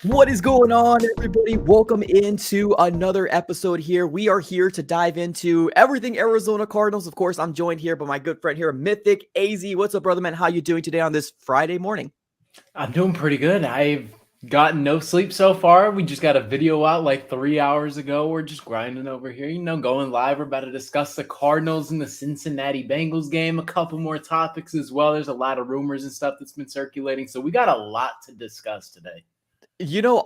What is going on, everybody? Welcome into another episode here. We are here to dive into everything Arizona Cardinals. Of course, I'm joined here by my good friend here, Mythic AZ. What's up, brother man? How you doing today on this Friday morning? I'm doing pretty good. I've gotten no sleep so far. We just got a video out like 3 hours ago. We're just grinding over here, going live. We're about to discuss the Cardinals and the Cincinnati Bengals game. A couple more topics as well. There's a lot of rumors and stuff that's been circulating. So we got a lot to discuss today.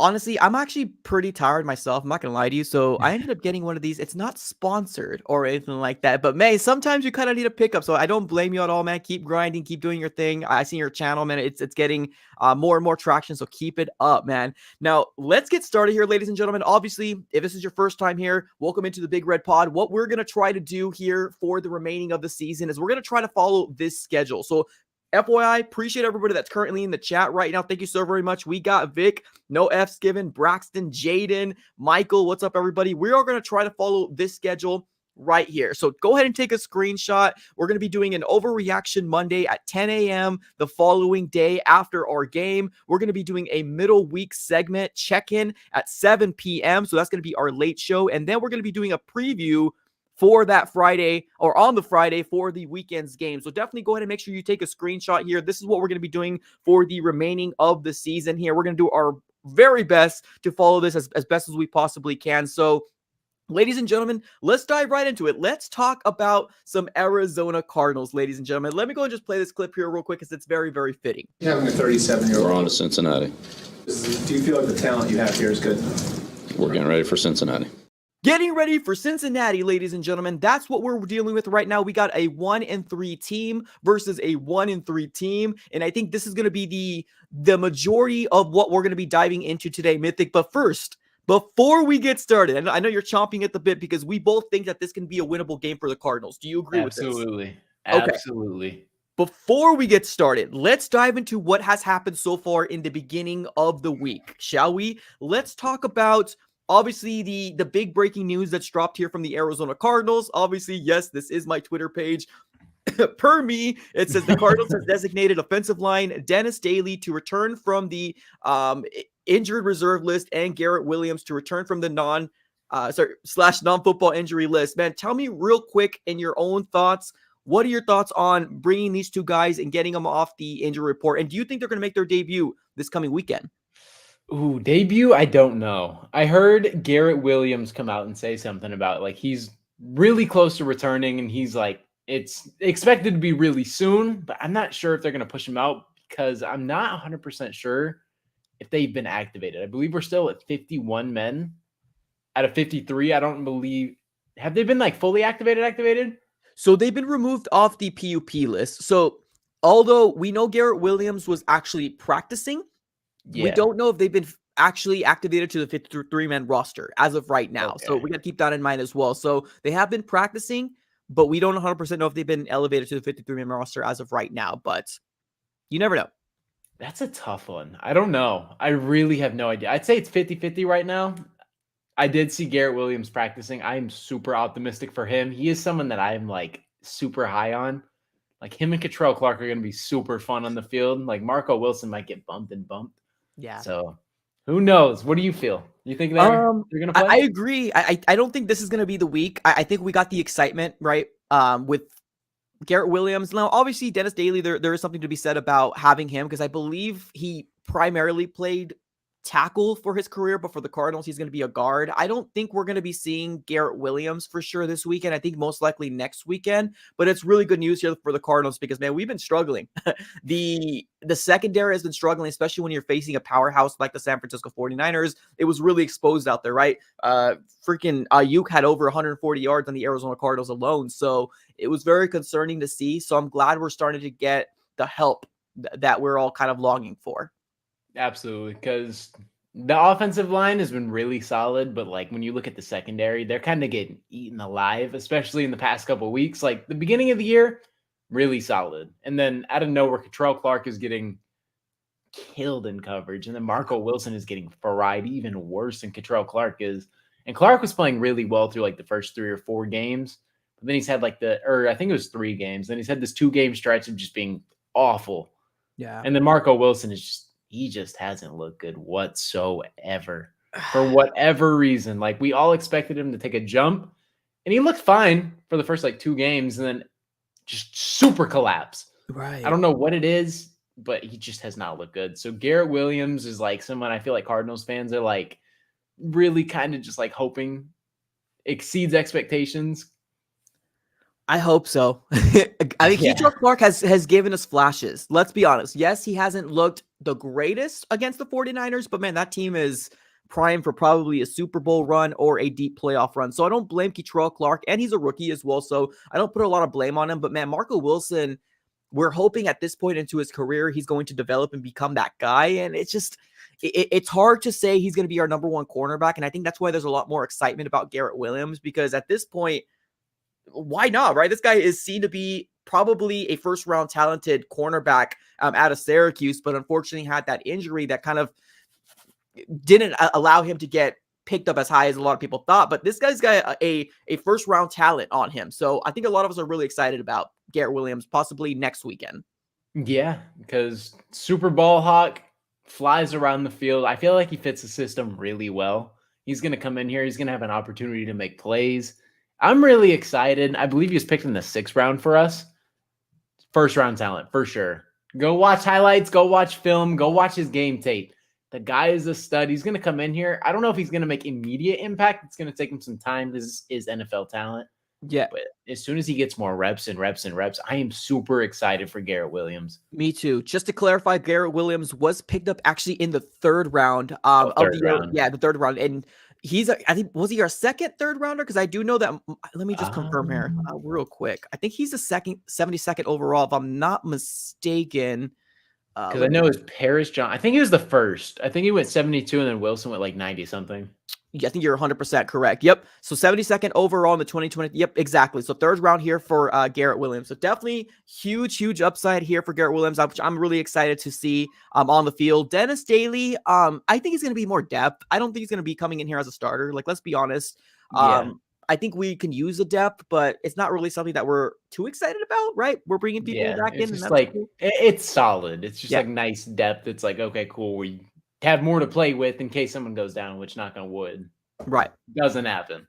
Honestly, I'm actually pretty tired myself. I'm not gonna lie to you. So I ended up getting one of these. It's not sponsored or anything like that, but May, sometimes you kind of need a pickup. So I don't blame you at all, man. Keep grinding, keep doing your thing. I see your channel, man. It's getting more and more traction. So keep it up, man. Now let's get started here, ladies and gentlemen. Obviously, if this is your first time here, welcome into the Big Red Pod. What we're gonna try to do here for the remaining of the season is we're gonna try to follow this schedule. So FYI, appreciate everybody that's currently in the chat right now. Thank you so very much. We got Vic, no F's given, Braxton, Jaden, Michael. What's up, everybody? We are going to try to follow this schedule right here. So go ahead and take a screenshot. We're going to be doing an overreaction Monday at 10 a.m. the following day after our game. We're going to be doing a middle week segment check-in at 7 p.m. So that's going to be our late show. And then we're going to be doing a preview for that Friday or on the Friday for the weekend's game. So definitely go ahead and make sure you take a screenshot here. This is what we're going to be doing for the remaining of the season here. We're going to do our very best to follow this as best as we possibly can. So ladies and gentlemen, let's dive right into it. Let's talk about some Arizona Cardinals, ladies and gentlemen. Let me go and just play this clip here real quick because it's very, very fitting. Having a 37-year-old. We're on to Cincinnati. Do you feel like the talent you have here is good? We're getting ready for Cincinnati. Getting ready for Cincinnati, ladies and gentlemen. That's what we're dealing with right now. We got a 1-3 team versus a 1-3 team. And I think this is going to be the majority of what we're going to be diving into today, Mythic. But first, before we get started, and I know you're chomping at the bit because we both think that this can be a winnable game for the Cardinals. Do you agree with this? Absolutely. Okay. Absolutely. Before we get started, let's dive into what has happened so far in the beginning of the week, shall we? Let's talk about obviously the big breaking news that's dropped here from the Arizona Cardinals. Obviously, yes, this is my Twitter page. Per me, it says the Cardinals has designated offensive line Dennis Daly to return from the injured reserve list and Garrett Williams to return from the non-football injury list. Man, tell me real quick in your own thoughts. What are your thoughts on bringing these two guys and getting them off the injury report? And do you think they're going to make their debut this coming weekend? Ooh, debut? I don't know. I heard Garrett Williams come out and say something about like he's really close to returning and he's like, it's expected to be really soon, but I'm not sure if they're going to push him out because I'm not 100% sure if they've been activated. I believe we're still at 51 men out of 53. I don't believe, have they been like fully activated? So they've been removed off the PUP list. So although we know Garrett Williams was actually practicing, we don't know if they've been actually activated to the 53-man roster as of right now. Okay. So we got to keep that in mind as well. So they have been practicing, but we don't 100% know if they've been elevated to the 53-man roster as of right now. But you never know. That's a tough one. I don't know. I really have no idea. I'd say it's 50-50 right now. I did see Garrett Williams practicing. I'm super optimistic for him. He is someone that I'm like super high on. Like him and Cottrell Clark are going to be super fun on the field. Like Marco Wilson might get bumped. Yeah. So who knows? What do you feel? You think they're going to play? I agree. I don't think this is going to be the week. I think we got the excitement, right? With Garrett Williams. Now, obviously, Dennis Daly, there is something to be said about having him because I believe he primarily played tackle for his career, but for the Cardinals, he's going to be a guard. I don't think we're going to be seeing Garrett Williams for sure this weekend. I think most likely next weekend, but it's really good news here for the Cardinals because, man, we've been struggling. The secondary has been struggling, especially when you're facing a powerhouse like the San Francisco 49ers. It was really exposed out there, right? Freaking Ayuk had over 140 yards on the Arizona Cardinals alone. So it was very concerning to see. So I'm glad we're starting to get the help that we're all kind of longing for. Absolutely, because the offensive line has been really solid, but like when you look at the secondary, they're kind of getting eaten alive, especially in the past couple of weeks. Like the beginning of the year, really solid. And then out of nowhere, Cottrell Clark is getting killed in coverage. And then Marco Wilson is getting fried even worse than Cottrell Clark is. And Clark was playing really well through like the first 3 or 4 games. But then he's had like I think it was 3 games. Then he's had this 2-game stretch of just being awful. Yeah. And then Marco Wilson is he just hasn't looked good whatsoever for whatever reason. Like, we all expected him to take a jump, and he looked fine for the first like 2 games, and then just super collapse. I Right. don't know what it is, but he just has not looked good. So Garrett Williams is like someone I feel like Cardinals fans are like really kind of just like hoping exceeds expectations. I hope so. I mean, Yeah. Keichel Clark has given us flashes. Let's be honest. Yes, he hasn't looked the greatest against the 49ers, but man, that team is primed for probably a Super Bowl run or a deep playoff run. So I don't blame Keichel Clark, and he's a rookie as well. So I don't put a lot of blame on him. But man, Marco Wilson, we're hoping at this point into his career, he's going to develop and become that guy. And it's just, it's hard to say he's going to be our number one cornerback. And I think that's why there's a lot more excitement about Garrett Williams, because at this point, why not, right? This guy is seen to be probably a first-round talented cornerback out of Syracuse, but unfortunately had that injury that kind of didn't allow him to get picked up as high as a lot of people thought. But this guy's got a first-round talent on him. So I think a lot of us are really excited about Garrett Williams possibly next weekend. Yeah, because Super Bowl Hawk flies around the field. I feel like he fits the system really well. He's going to come in here. He's going to have an opportunity to make plays. I'm really excited. I believe he was picked in the 6th round for us. First round talent, for sure. Go watch highlights. Go watch film. Go watch his game tape. The guy is a stud. He's going to come in here. I don't know if he's going to make immediate impact. It's going to take him some time. This is NFL talent. Yeah. But as soon as he gets more reps and reps and reps, I am super excited for Garrett Williams. Me too. Just to clarify, Garrett Williams was picked up actually in the 3rd round of Third the round. Yeah, the 3rd round. And he's I think, was he our second 3rd rounder? Because I do know that. Let me just confirm here real quick. I think he's the 72nd overall, if I'm not mistaken. Because I know it's Paris John. I think he was the first. I think he went 72, and then Wilson went like 90 something. Yeah, I think you're 100% correct. Yep. So 72nd overall in the 2020. Yep, exactly. So 3rd round here for Garrett Williams. So definitely huge upside here for Garrett Williams, which I'm really excited to see on the field. Dennis Daly, I think he's going to be more depth. I don't think he's going to be coming in here as a starter. Like, let's be honest. I think we can use the depth, but it's not really something that we're too excited about, right? We're bringing people back in. It's just and like, cool. it's solid. It's just like nice depth. It's like, okay, cool. We have more to play with in case someone goes down, which knock on wood. Right. Doesn't happen.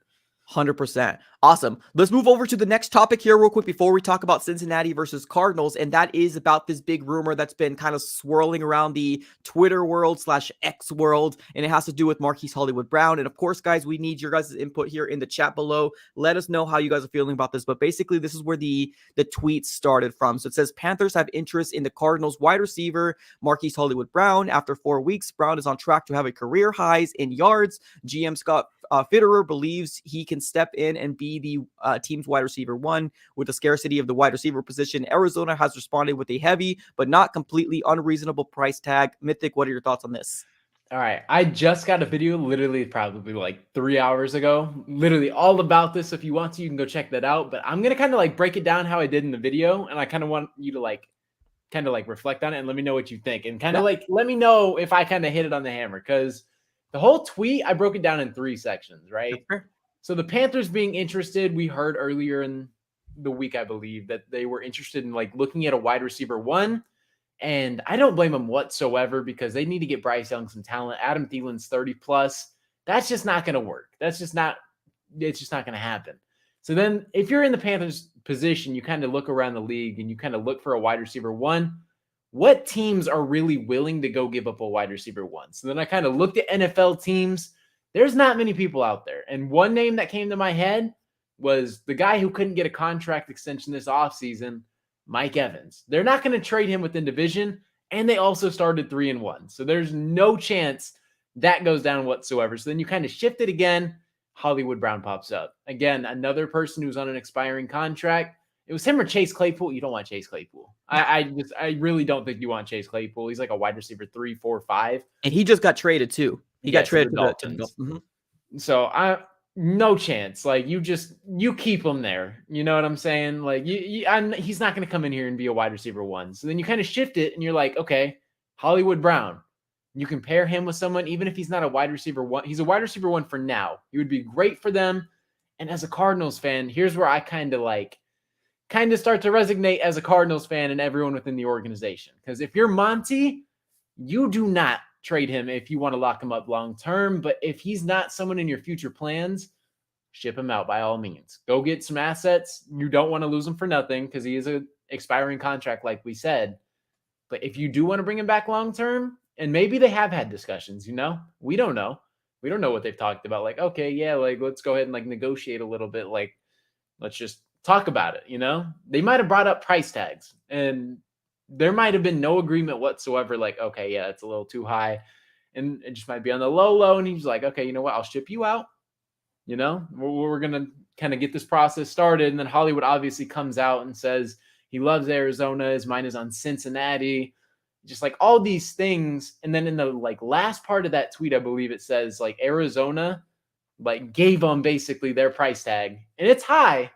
100%. Awesome. Let's move over to the next topic here real quick before we talk about Cincinnati versus Cardinals. And that is about this big rumor that's been kind of swirling around the Twitter world /X world. And it has to do with Marquise Hollywood Brown. And of course, guys, we need your guys' input here in the chat below. Let us know how you guys are feeling about this. But basically, this is where the tweet started from. So it says Panthers have interest in the Cardinals wide receiver Marquise Hollywood Brown. After 4 weeks, Brown is on track to have a career highs in yards. GM Scott Fitterer believes he can step in and be the team's wide receiver 1 with the scarcity of the wide receiver position. Arizona has responded with a heavy but not completely unreasonable price tag. Mythic, what are your thoughts on this? All right. I just got a video literally probably like 3 hours ago, literally all about this. If you want to, you can go check that out. But I'm going to kind of like break it down how I did in the video. And I kind of want you to like kind of like reflect on it and let me know what you think. And kind of like let me know if I kind of hit it on the hammer, because the whole tweet, I broke it down in 3 sections, right? So the Panthers being interested, we heard earlier in the week, I believe, that they were interested in like looking at a wide receiver 1. And I don't blame them whatsoever, because they need to get Bryce Young some talent. Adam Thielen's 30 plus. That's just not going to work. It's just not going to happen. So then if you're in the Panthers position, you kind of look around the league and you kind of look for a wide receiver 1. What teams are really willing to go give up a wide receiver 1? So then I kind of looked at NFL teams. There's not many people out there. And one name that came to my head was the guy who couldn't get a contract extension this offseason, Mike Evans. They're not going to trade him within division, and they also started 3-1. So there's no chance that goes down whatsoever. So then you kind of shift it again. Hollywood Brown pops up. Again, another person who's on an expiring contract. It was him or Chase Claypool. You don't want Chase Claypool. I really don't think you want Chase Claypool. He's like a wide receiver 3, 4, 5. And he just got traded too. He got traded to the Dolphins. So no chance. Like you keep him there. You know what I'm saying? Like he's not going to come in here and be a wide receiver 1. So then you kind of shift it and you're like, okay, Hollywood Brown. You can pair him with someone, even if he's not a wide receiver 1. He's a wide receiver 1 for now. He would be great for them. And as a Cardinals fan, here's where I kind of start to resonate as a Cardinals fan and everyone within the organization. Because if you're Monty, You do not trade him if you want to lock him up long term. But if he's not someone in your future plans, ship him out by all means. Go get some assets. You don't want to lose him for nothing because he is an expiring contract, like we said. But if you do want to bring him back long term, and maybe they have had discussions, we don't know. We don't know what they've talked about. Like, okay, yeah, like let's go ahead and like negotiate a little bit. Like, let's just talk about it. They might have brought up price tags, and there might have been no agreement whatsoever. Like, okay, yeah, it's a little too high, and it just might be on the low. And he's like, okay, you know what? I'll ship you out. We're gonna kind of get this process started, and then Hollywood obviously comes out and says he loves Arizona. His mind is on Cincinnati. Just like all these things. And then in the like last part of that tweet, I believe it says like Arizona like gave them basically their price tag. And it's high,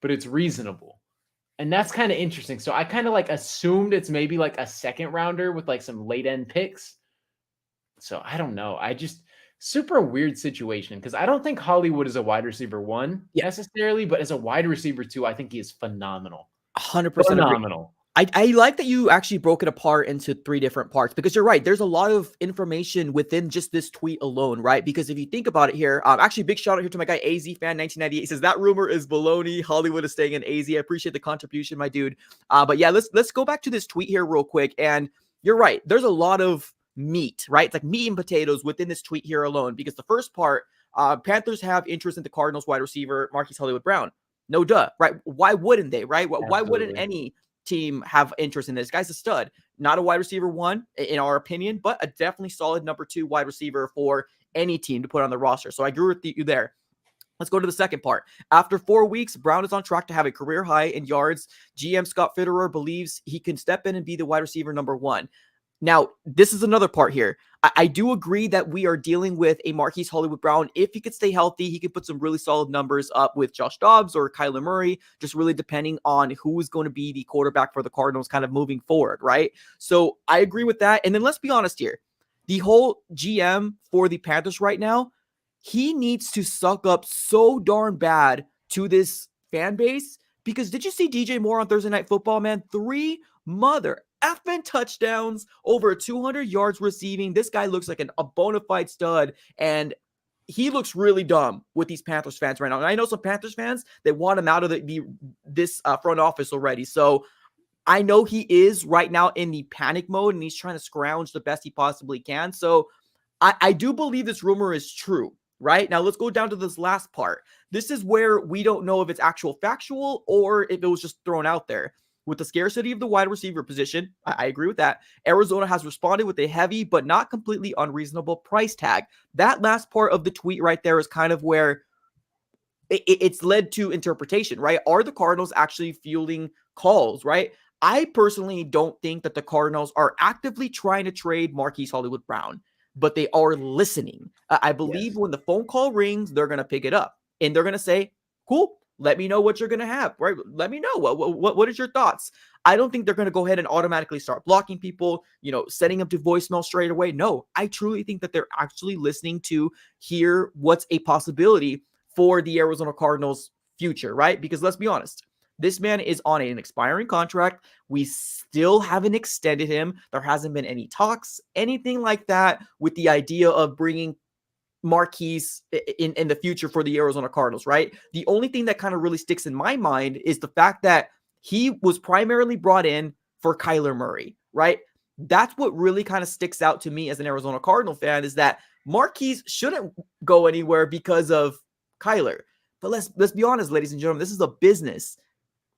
but it's reasonable. And that's kind of interesting. So I kind of like assumed it's maybe like a second rounder with like some late end picks. So I don't know. I just super weird situation because I don't think Hollywood is a wide receiver one necessarily, but as a wide receiver two, I think he is phenomenal. 100% phenomenal. I like that you actually broke it apart into 3 different parts because you're right. There's a lot of information within just this tweet alone, right? Because if you think about it here, actually big shout out here to my guy AZ fan 1998. He says that rumor is baloney. Hollywood is staying in AZ. I appreciate the contribution, my dude. But yeah, let's go back to this tweet here real quick. And you're right. There's a lot of meat, right? It's like meat and potatoes within this tweet here alone. Because the first part, Panthers have interest in the Cardinals wide receiver Marquise Hollywood Brown. No duh, right? Why wouldn't they, right? Why wouldn't any team have interest in this? Guy's a stud, not a wide receiver one in our opinion, but a definitely solid number 2 wide receiver for any team to put on the roster. So I agree with you there. Let's go to the second part. After 4 weeks, Brown is on track to have a career high in yards. GM Scott Fitterer believes he can step in and be the wide receiver number 1. Now, this is another part here. I do agree that we are dealing with a Marquise Hollywood Brown. If he could stay healthy, he could put some really solid numbers up with Josh Dobbs or Kyler Murray, just really depending on who is going to be the quarterback for the Cardinals kind of moving forward, right? So I agree with that. And then let's be honest here. The whole GM for the Panthers right now, he needs to suck up so darn bad to this fan base because did you see DJ Moore on Thursday Night Football, man? 3 mother effing touchdowns, over 200 yards receiving. This guy looks like a bona fide stud, and he looks really dumb with these Panthers fans right now. And I know some Panthers fans, they want him out of this front office already. So I know he is right now in the panic mode, and he's trying to scrounge the best he possibly can. So I do believe this rumor is true. Right now, let's go down to this last part. This is where we don't know if it's actual factual or if it was just thrown out there. With the scarcity of the wide receiver position, I agree with that. Arizona has responded with a heavy but not completely unreasonable price tag. That last part of the tweet right there is kind of where it's led to interpretation, right? Are the Cardinals actually fielding calls, right? I personally don't think that the Cardinals are actively trying to trade Marquise Hollywood Brown, but they are listening. I believe when the phone call rings, they're going to pick it up and they're going to say, cool. Let me know what you're going to have, right? Let me know. What is your thoughts? I don't think they're going to go ahead and automatically start blocking people, setting them to voicemail straight away. No, I truly think that they're actually listening to hear what's a possibility for the Arizona Cardinals future, right? Because let's be honest, this man is on an expiring contract. We still haven't extended him. There hasn't been any talks, anything like that with the idea of bringing Marquise in the future for the Arizona Cardinals, right? The only thing that kind of really sticks in my mind is the fact that he was primarily brought in for Kyler Murray, right? That's what really kind of sticks out to me as an Arizona Cardinal fan is that Marquise shouldn't go anywhere because of Kyler. But let's be honest, ladies and gentlemen, this is a business.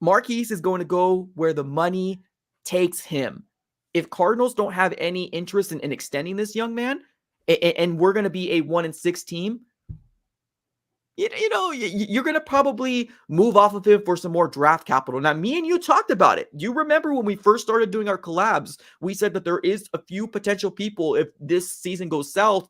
Marquise is going to go where the money takes him. If Cardinals don't have any interest in extending this young man, and we're going to be a 1-6 team, you're going to probably move off of him for some more draft capital. Now, me and you talked about it. You remember when we first started doing our collabs, we said that there is a few potential people, if this season goes south,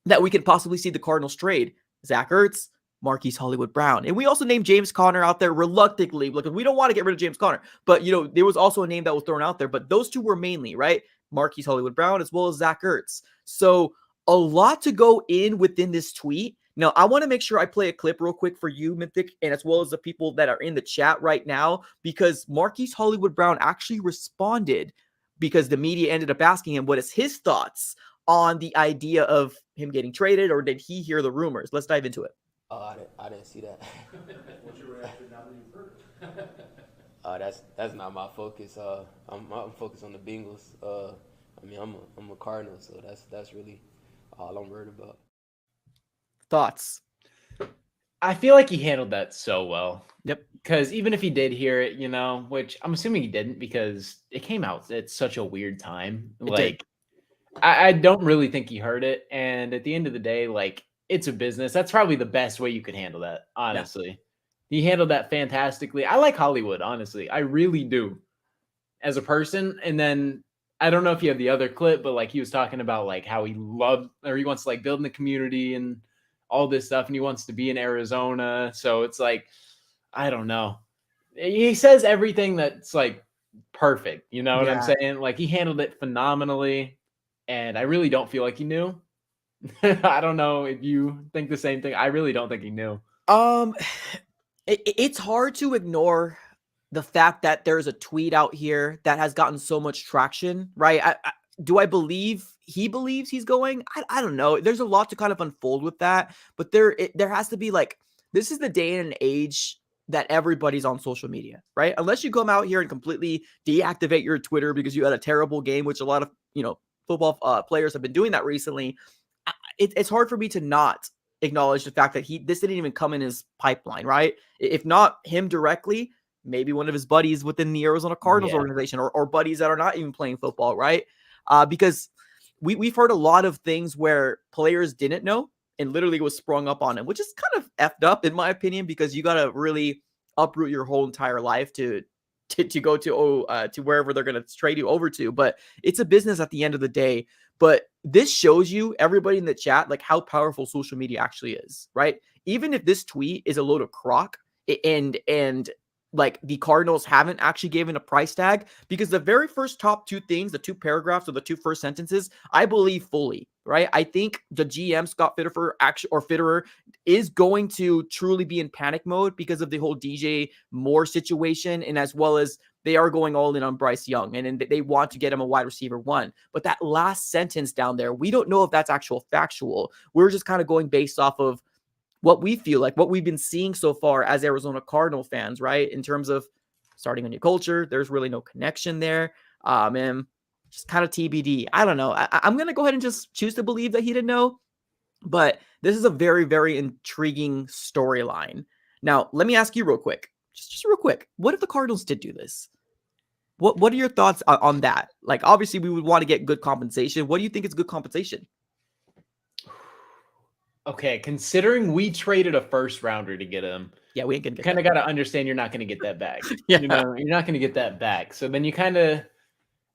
that we could possibly see the Cardinals trade. Zach Ertz, Marquise Hollywood Brown. And we also named James Conner out there reluctantly because we don't want to get rid of James Conner. But, there was also a name that was thrown out there. But those two were mainly, right? Marquise Hollywood Brown as well as Zach Ertz. So a lot to go in within this tweet. Now, I want to make sure I play a clip real quick for you, Mythic, and as well as the people that are in the chat right now, because Marquise Hollywood Brown actually responded because the media ended up asking him what is his thoughts on the idea of him getting traded, or did he hear the rumors? Let's dive into it. I didn't see that. What's your reaction now that you've heard it? That's not my focus. I'm focused on the Bengals. I'm a Cardinal, so that's really all I'm worried about. Thoughts? I feel like he handled that so well. Yep. Because even if he did hear it, which I'm assuming he didn't because it came out at such a weird time. I don't really think he heard it. And at the end of the day, it's a business. That's probably the best way you could handle that, honestly. Yeah. He handled that fantastically. I like Hollywood, honestly. I really do as a person. And then I don't know if you have the other clip, but he was talking about how he wants to build in the community and all this stuff. And he wants to be in Arizona. So it's I don't know. He says everything that's perfect. You know what I'm saying? He handled it phenomenally. And I really don't feel like he knew. I don't know if you think the same thing. I really don't think he knew. It's hard to ignore the fact that there's a tweet out here that has gotten so much traction, right? Do I believe he believes he's going? I don't know. There's a lot to kind of unfold with that, but there has to be this is the day and age that everybody's on social media, right? Unless you come out here and completely deactivate your Twitter because you had a terrible game, which a lot of, football players have been doing that recently. It's hard for me to not acknowledge the fact that this didn't even come in his pipeline, right? If not him directly, maybe one of his buddies within the Arizona Cardinals organization or buddies that are not even playing football, right? Because we've heard a lot of things where players didn't know and literally was sprung up on him, which is kind of effed up in my opinion, because you got to really uproot your whole entire life to go to wherever they're going to trade you over to. But it's a business at the end of the day. But this shows you, everybody in the chat, how powerful social media actually is, right? Even if this tweet is a load of crock and the Cardinals haven't actually given a price tag, because the very first top two things, the two paragraphs or the two first sentences, I believe fully, right? I think the GM, Scott Fitterer, is going to truly be in panic mode because of the whole DJ Moore situation, and as well as they are going all in on Bryce Young, and they want to get him a wide receiver one. But that last sentence down there, we don't know if that's actual factual. We're just kind of going based off of what we feel like, what we've been seeing so far as Arizona Cardinal fans, right? In terms of starting a new culture, there's really no connection there. And just kind of TBD. I don't know. I'm going to go ahead and just choose to believe that he didn't know. But this is a very, very intriguing storyline. Now, let me ask you real quick. Just real quick. What if the Cardinals did do this? What are your thoughts on that? Obviously, we would want to get good compensation. What do you think is good compensation? Okay, considering we traded a first rounder to get him, we ain't gonna get. Kind of got to understand you're not going to get that back. Yeah, you're not going to get that back. So then you kind of,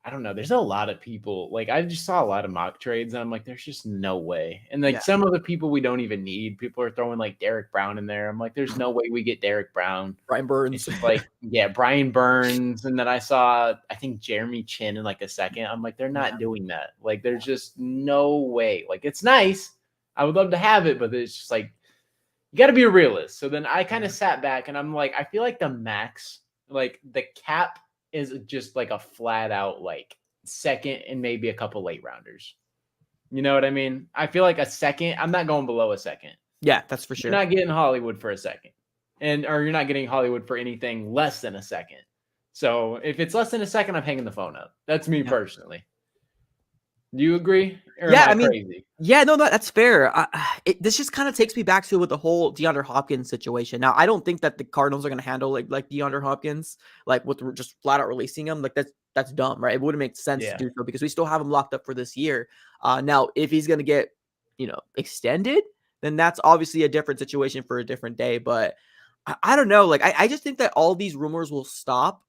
I don't know. There's a lot of people. I just saw a lot of mock trades, and I'm like, there's just no way. And some of the people we don't even need. People are throwing Derek Brown in there. I'm like, there's no way we get Derek Brown. Brian Burns. It's just Brian Burns, and then I saw I think Jeremy Chin in a second. I'm like, they're not doing that. There's just no way. It's nice. I would love to have it, but it's just you got to be a realist. So then I kind of sat back and I'm like, I feel like the max, the cap is just a flat out second and maybe a couple late rounders. You know what I mean? I feel like a second, I'm not going below a second. Yeah, that's for sure. You're not getting Hollywood for a second, or you're not getting Hollywood for anything less than a second. So if it's less than a second, I'm hanging the phone up. That's me personally. Do you agree? Or Yeah, am I mean, crazy? Yeah, no, that's fair. This just kind of takes me back to with the whole DeAndre Hopkins situation. Now, I don't think that the Cardinals are going to handle like DeAndre Hopkins, with just flat out releasing him. That's dumb, right? It wouldn't make sense to do so because we still have him locked up for this year. Now, if he's going to get, extended, then that's obviously a different situation for a different day. But I don't know. I just think that all these rumors will stop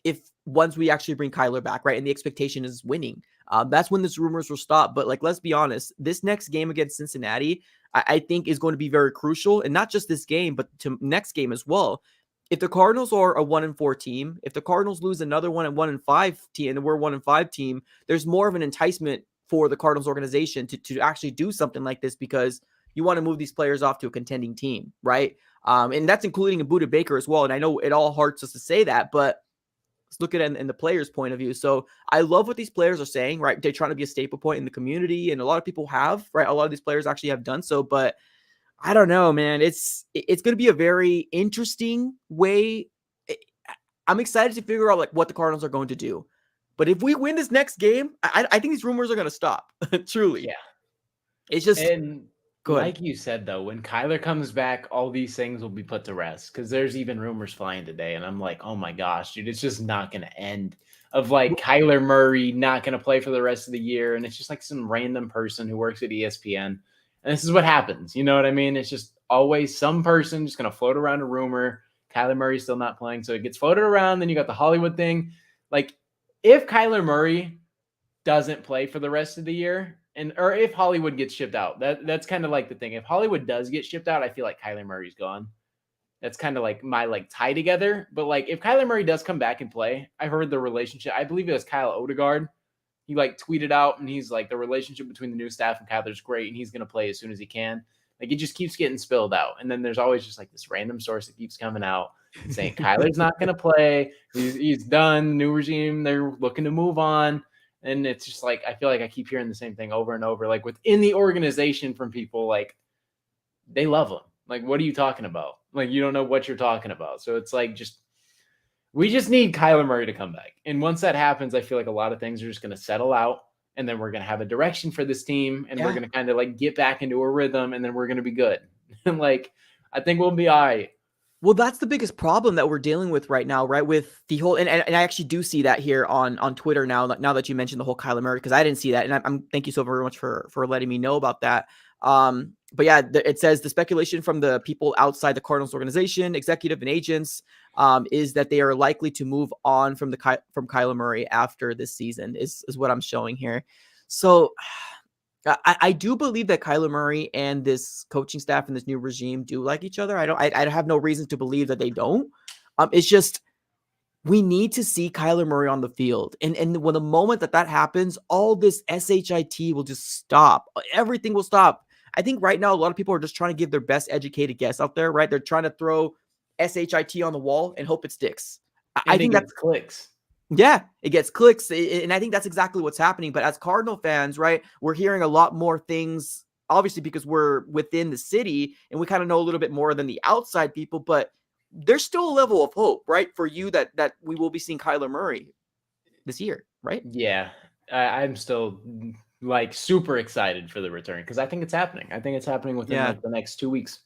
if once we actually bring Kyler back, right? And the expectation is winning. That's when this rumors will stop. But let's be honest, this next game against Cincinnati, I think is going to be very crucial. And not just this game, but to next game as well. If the Cardinals are a 1-4 team, if the Cardinals lose another one at 1-5 team, and we're 1-5 team, there's more of an enticement for the Cardinals organization to actually do something like this because you want to move these players off to a contending team, right? And that's including a Budda Baker as well. And I know it all hurts us to say that, but let's look at it in the player's point of view. So I love what these players are saying, right? They're trying to be a staple point in the community, and a lot of people have, right? A lot of these players actually have done so, but I don't know, man. It's going to be a very interesting way. I'm excited to figure out like what the Cardinals are going to do. But if we win this next game, I think these rumors are going to stop. Truly. Yeah. It's just And good. like you said, though, when Kyler comes back, all these things will be put to rest because there's even rumors flying today. And I'm like, oh my gosh, dude, it's just not going to end of like Kyler Murray not going to play for the rest of the year. And it's just like some random person who works at ESPN. And this is what happens. You know what I mean? It's just always some person just going to float around a rumor. Kyler Murray's still not playing. So it gets floated around. Then you got the Hollywood thing. Like if Kyler Murray doesn't play for the rest of the year, or if Hollywood gets shipped out, that's kind of like the thing. If Hollywood does get shipped out, I feel like Kyler Murray's gone. That's kind of like my like tie together. But like if Kyler Murray does come back and play, I heard the relationship. I believe it was Kyle Odegaard. He like tweeted out and he's like the relationship between the new staff and Kyler's great and he's going to play as soon as he can. Like it just keeps getting spilled out. And then there's always just like this random source that keeps coming out saying Kyler's not going to play. He's done. New regime. They're looking to move on. And it's just like, I feel like I keep hearing the same thing over and over, like within the organization from people, like they love him. Like, what are you talking about? Like, you don't know what you're talking about. So it's like, we just need Kyler Murray to come back. And once that happens, I feel like a lot of things are just going to settle out and then we're going to have a direction for this team and we're going to kind of like get back into a rhythm and then we're going to be good. And like, I think we'll be all right. Well, that's the biggest problem that we're dealing with right now, right? With the whole, and I actually do see that here on Twitter now that you mentioned the whole Kyler Murray, because I didn't see that. And I'm thank you so very much for letting me know about that. But yeah, it says the speculation from the people outside the Cardinals organization, executive and agents, is that they are likely to move on from Kyler Murray after this season is what I'm showing here. So I do believe that Kyler Murray and this coaching staff and this new regime do like each other. I have no reason to believe that they don't. It's just we need to see Kyler Murray on the field. And when the moment that happens, all this SHIT will just stop. Everything will stop. I think right now a lot of people are just trying to give their best educated guess out there, right? They're trying to throw SHIT on the wall and hope it sticks. I think that's clicks. Yeah, it gets clicks. And I think that's exactly what's happening. But as Cardinal fans, right, we're hearing a lot more things, obviously, because we're within the city and we kind of know a little bit more than the outside people. But there's still a level of hope, right, for you that we will be seeing Kyler Murray this year, right? Yeah, I'm still like super excited for the return because I think it's happening. I think it's happening within like the next 2 weeks.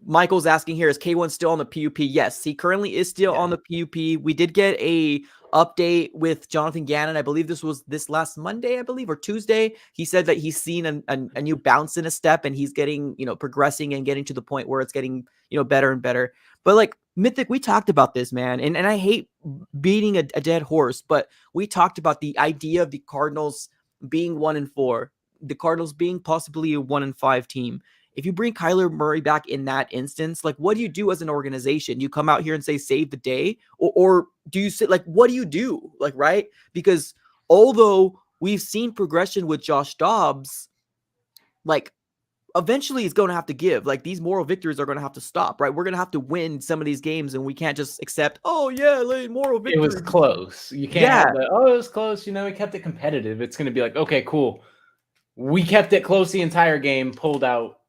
Michael's asking here, is K1 still on the PUP? Yes, he currently is still on the PUP. We did get a update with Jonathan Gannon. I believe this was this last Monday, or Tuesday. He said that he's seen a new bounce in a step and he's getting, progressing and getting to the point where it's getting, better and better. But like Mythic, we talked about this, man. And I hate beating a dead horse, but we talked about the idea of the Cardinals being 1-4, the Cardinals being possibly a 1-5 team. If you bring Kyler Murray back in that instance, like what do you do as an organization? You come out here and say, save the day, or do you sit like, what do you do? Like, right? Because although we've seen progression with Josh Dobbs, like eventually he's going to have to give. Like these moral victories are going to have to stop, right? We're going to have to win some of these games and we can't just accept, oh yeah, like moral victory. It was close. You can't have that, it was close. We kept it competitive. It's going to be like, okay, cool. We kept it close the entire game, pulled out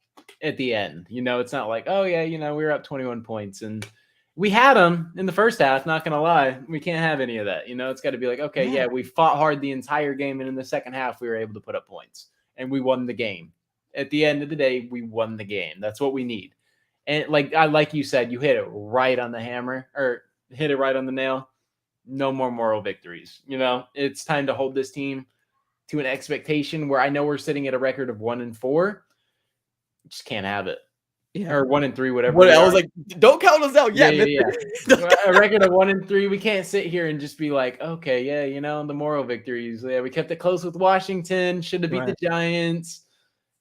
at the end. It's not like, oh yeah, we were up 21 points and we had them in the first half, not gonna lie. We can't have any of that. It's got to be like, okay, yeah, we fought hard the entire game and in the second half we were able to put up points and we won the game. At the end of the day, we won the game. That's what we need. And like you said, you hit it right on the hammer or hit it right on the nail. No more moral victories. It's time to hold this team to an expectation where I know we're sitting at a record of 1-4. Just can't have it. Yeah. Or 1-3, whatever. I was like, don't count us out yet. Yeah. A record of 1-3. We can't sit here and just be like, okay, yeah, the moral victories. Yeah, we kept it close with Washington. Should have beat the Giants.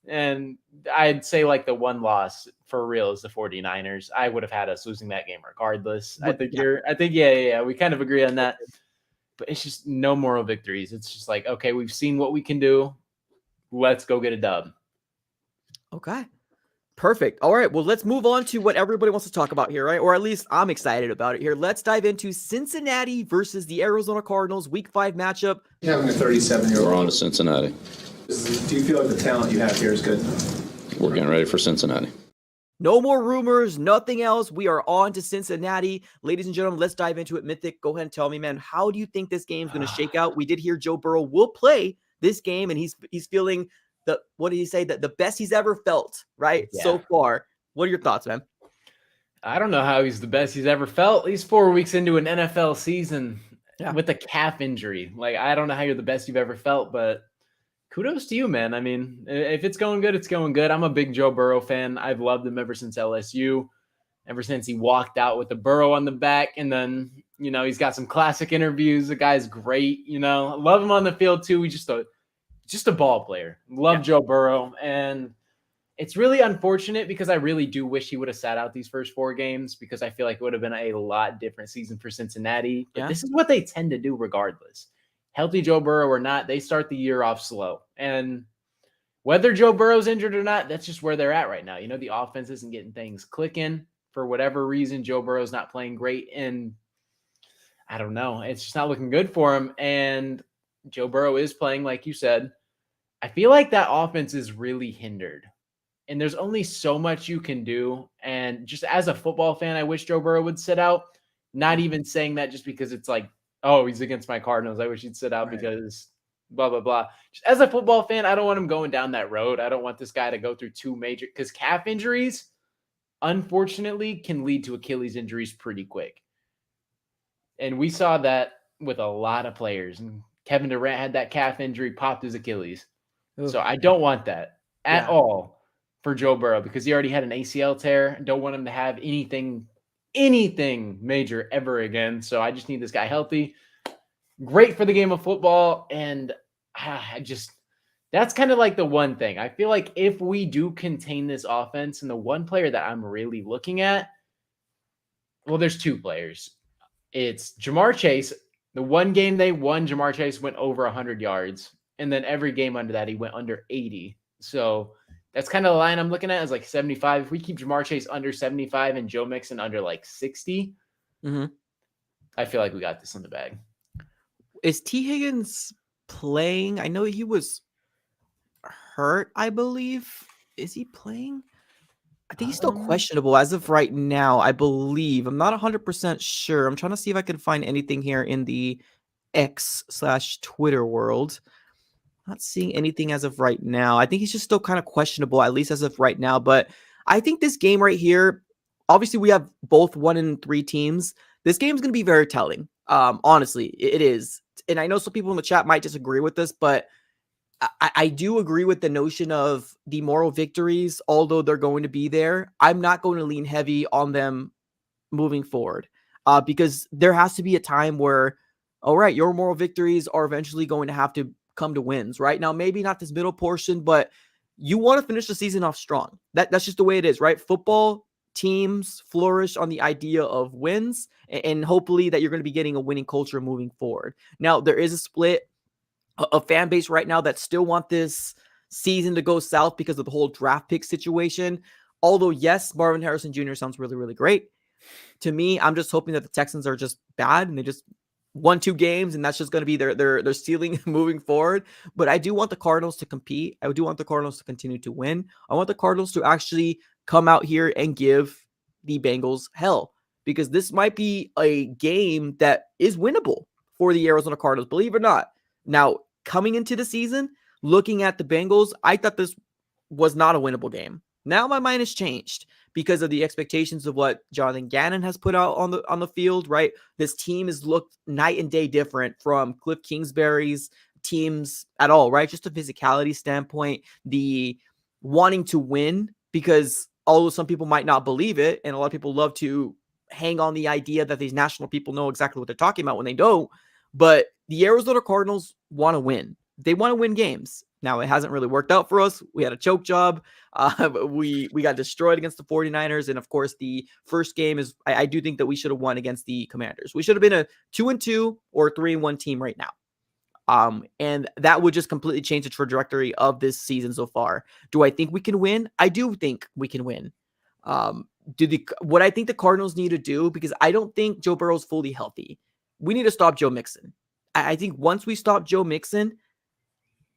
And I'd say like the one loss for real is the 49ers. I would have had us losing that game regardless. I think we kind of agree on that. But it's just no moral victories. It's just like, okay, we've seen what we can do. Let's go get a dub. Okay. Perfect. All right. Well, let's move on to what everybody wants to talk about here, right? Or at least I'm excited about it here. Let's dive into Cincinnati versus the Arizona Cardinals Week 5 matchup. Having a 37-year-old. We're on to Cincinnati. Do you feel like the talent you have here is good? We're getting ready for Cincinnati. No more rumors, nothing else. We are on to Cincinnati. Ladies and gentlemen, let's dive into it. Mythic, go ahead and tell me, man, how do you think this game's going to shake out? We did hear Joe Burrow will play this game, and he's feeling what did he say? The best he's ever felt, right? Yeah. So far. What are your thoughts, man? I don't know how he's the best he's ever felt. He's 4 weeks into an NFL season with a calf injury. Like, I don't know how you're the best you've ever felt, but kudos to you, man. I mean, if it's going good, it's going good. I'm a big Joe Burrow fan. I've loved him ever since LSU, ever since he walked out with the Burrow on the back. And then, he's got some classic interviews. The guy's great. I love him on the field too. He's just a ball player. Love Joe Burrow. And it's really unfortunate because I really do wish he would have sat out these first 4 games because I feel like it would have been a lot different season for Cincinnati. But this is what they tend to do regardless. Healthy Joe Burrow or not, they start the year off slow. And whether Joe Burrow's injured or not, that's just where they're at right now. The offense isn't getting things clicking. For whatever reason, Joe Burrow's not playing great. And I don't know. It's just not looking good for him. And Joe Burrow is playing, like you said. I feel like that offense is really hindered. And there's only so much you can do. And just as a football fan, I wish Joe Burrow would sit out. Not even saying that just because it's like, oh, he's against my Cardinals. I wish he'd sit out because blah, blah, blah. Just as a football fan, I don't want him going down that road. I don't want this guy to go through 2 major – because calf injuries, unfortunately, can lead to Achilles injuries pretty quick. And we saw that with a lot of players. And Kevin Durant had that calf injury, popped his Achilles. Ooh. So I don't want that at all for Joe Burrow because he already had an ACL tear. I don't want him to have anything major ever again. So I just need this guy healthy. Great for the game of football. And that's kind of like the one thing. I feel like if we do contain this offense, and the one player that I'm really looking at, well, there's 2 players. It's Jamar Chase. The one game they won, Jamar Chase went over 100 yards. And then every game under that, he went under 80. So that's kind of the line I'm looking at is like 75. If we keep Jamar Chase under 75 and Joe Mixon under like 60, I feel like we got this in the bag. Is T. Higgins playing? I know he was hurt, I believe. Is he playing? I think he's still questionable as of right now, I believe. I'm not 100% sure. I'm trying to see if I can find anything here in the X/Twitter world. Not seeing anything as of right now. I think he's just still kind of questionable, at least as of right now. But I think this game right here, obviously we have both 1-3 teams. This game is going to be very telling. Honestly, it is. And I know some people in the chat might disagree with this, but I do agree with the notion of the moral victories, although they're going to be there. I'm not going to lean heavy on them moving forward because there has to be a time where, all right, your moral victories are eventually going to have to come to wins. Right now, maybe not this middle portion, but you want to finish the season off strong. That's just the way it is, right? Football teams flourish on the idea of wins, and hopefully that you're going to be getting a winning culture moving forward. Now, there is a split, a fan base right now that still want this season to go south because of the whole draft pick situation. Although, yes, Marvin Harrison Jr. sounds really, really great. To me, I'm just hoping that the Texans are just bad and they just won 2 games, and that's just going to be their ceiling moving forward. But I do want the Cardinals to compete. I do want the Cardinals to continue to win. I want the Cardinals to actually come out here and give the Bengals hell, because this might be a game that is winnable for the Arizona Cardinals, believe it or not. Now, coming into the season, looking at the Bengals, I thought this was not a winnable game. Now my mind has changed because of the expectations of what Jonathan Gannon has put out on the field, right? This team has looked night and day different from Cliff Kingsbury's teams at all, right? Just a physicality standpoint, the wanting to win, because although some people might not believe it, and a lot of people love to hang on the idea that these national people know exactly what they're talking about when they don't, but the Arizona Cardinals want to win. They want to win games. Now, it hasn't really worked out for us. We had a choke job. We got destroyed against the 49ers. And, of course, the first game is I do think that we should have won against the Commanders. We should have been a 2-2 or 3-1 team right now. And that would just completely change the trajectory of this season so far. Do I think we can win? I do think we can win. What I think the Cardinals need to do, because I don't think Joe Burrow's fully healthy. We need to stop Joe Mixon. I think once we stop Joe Mixon,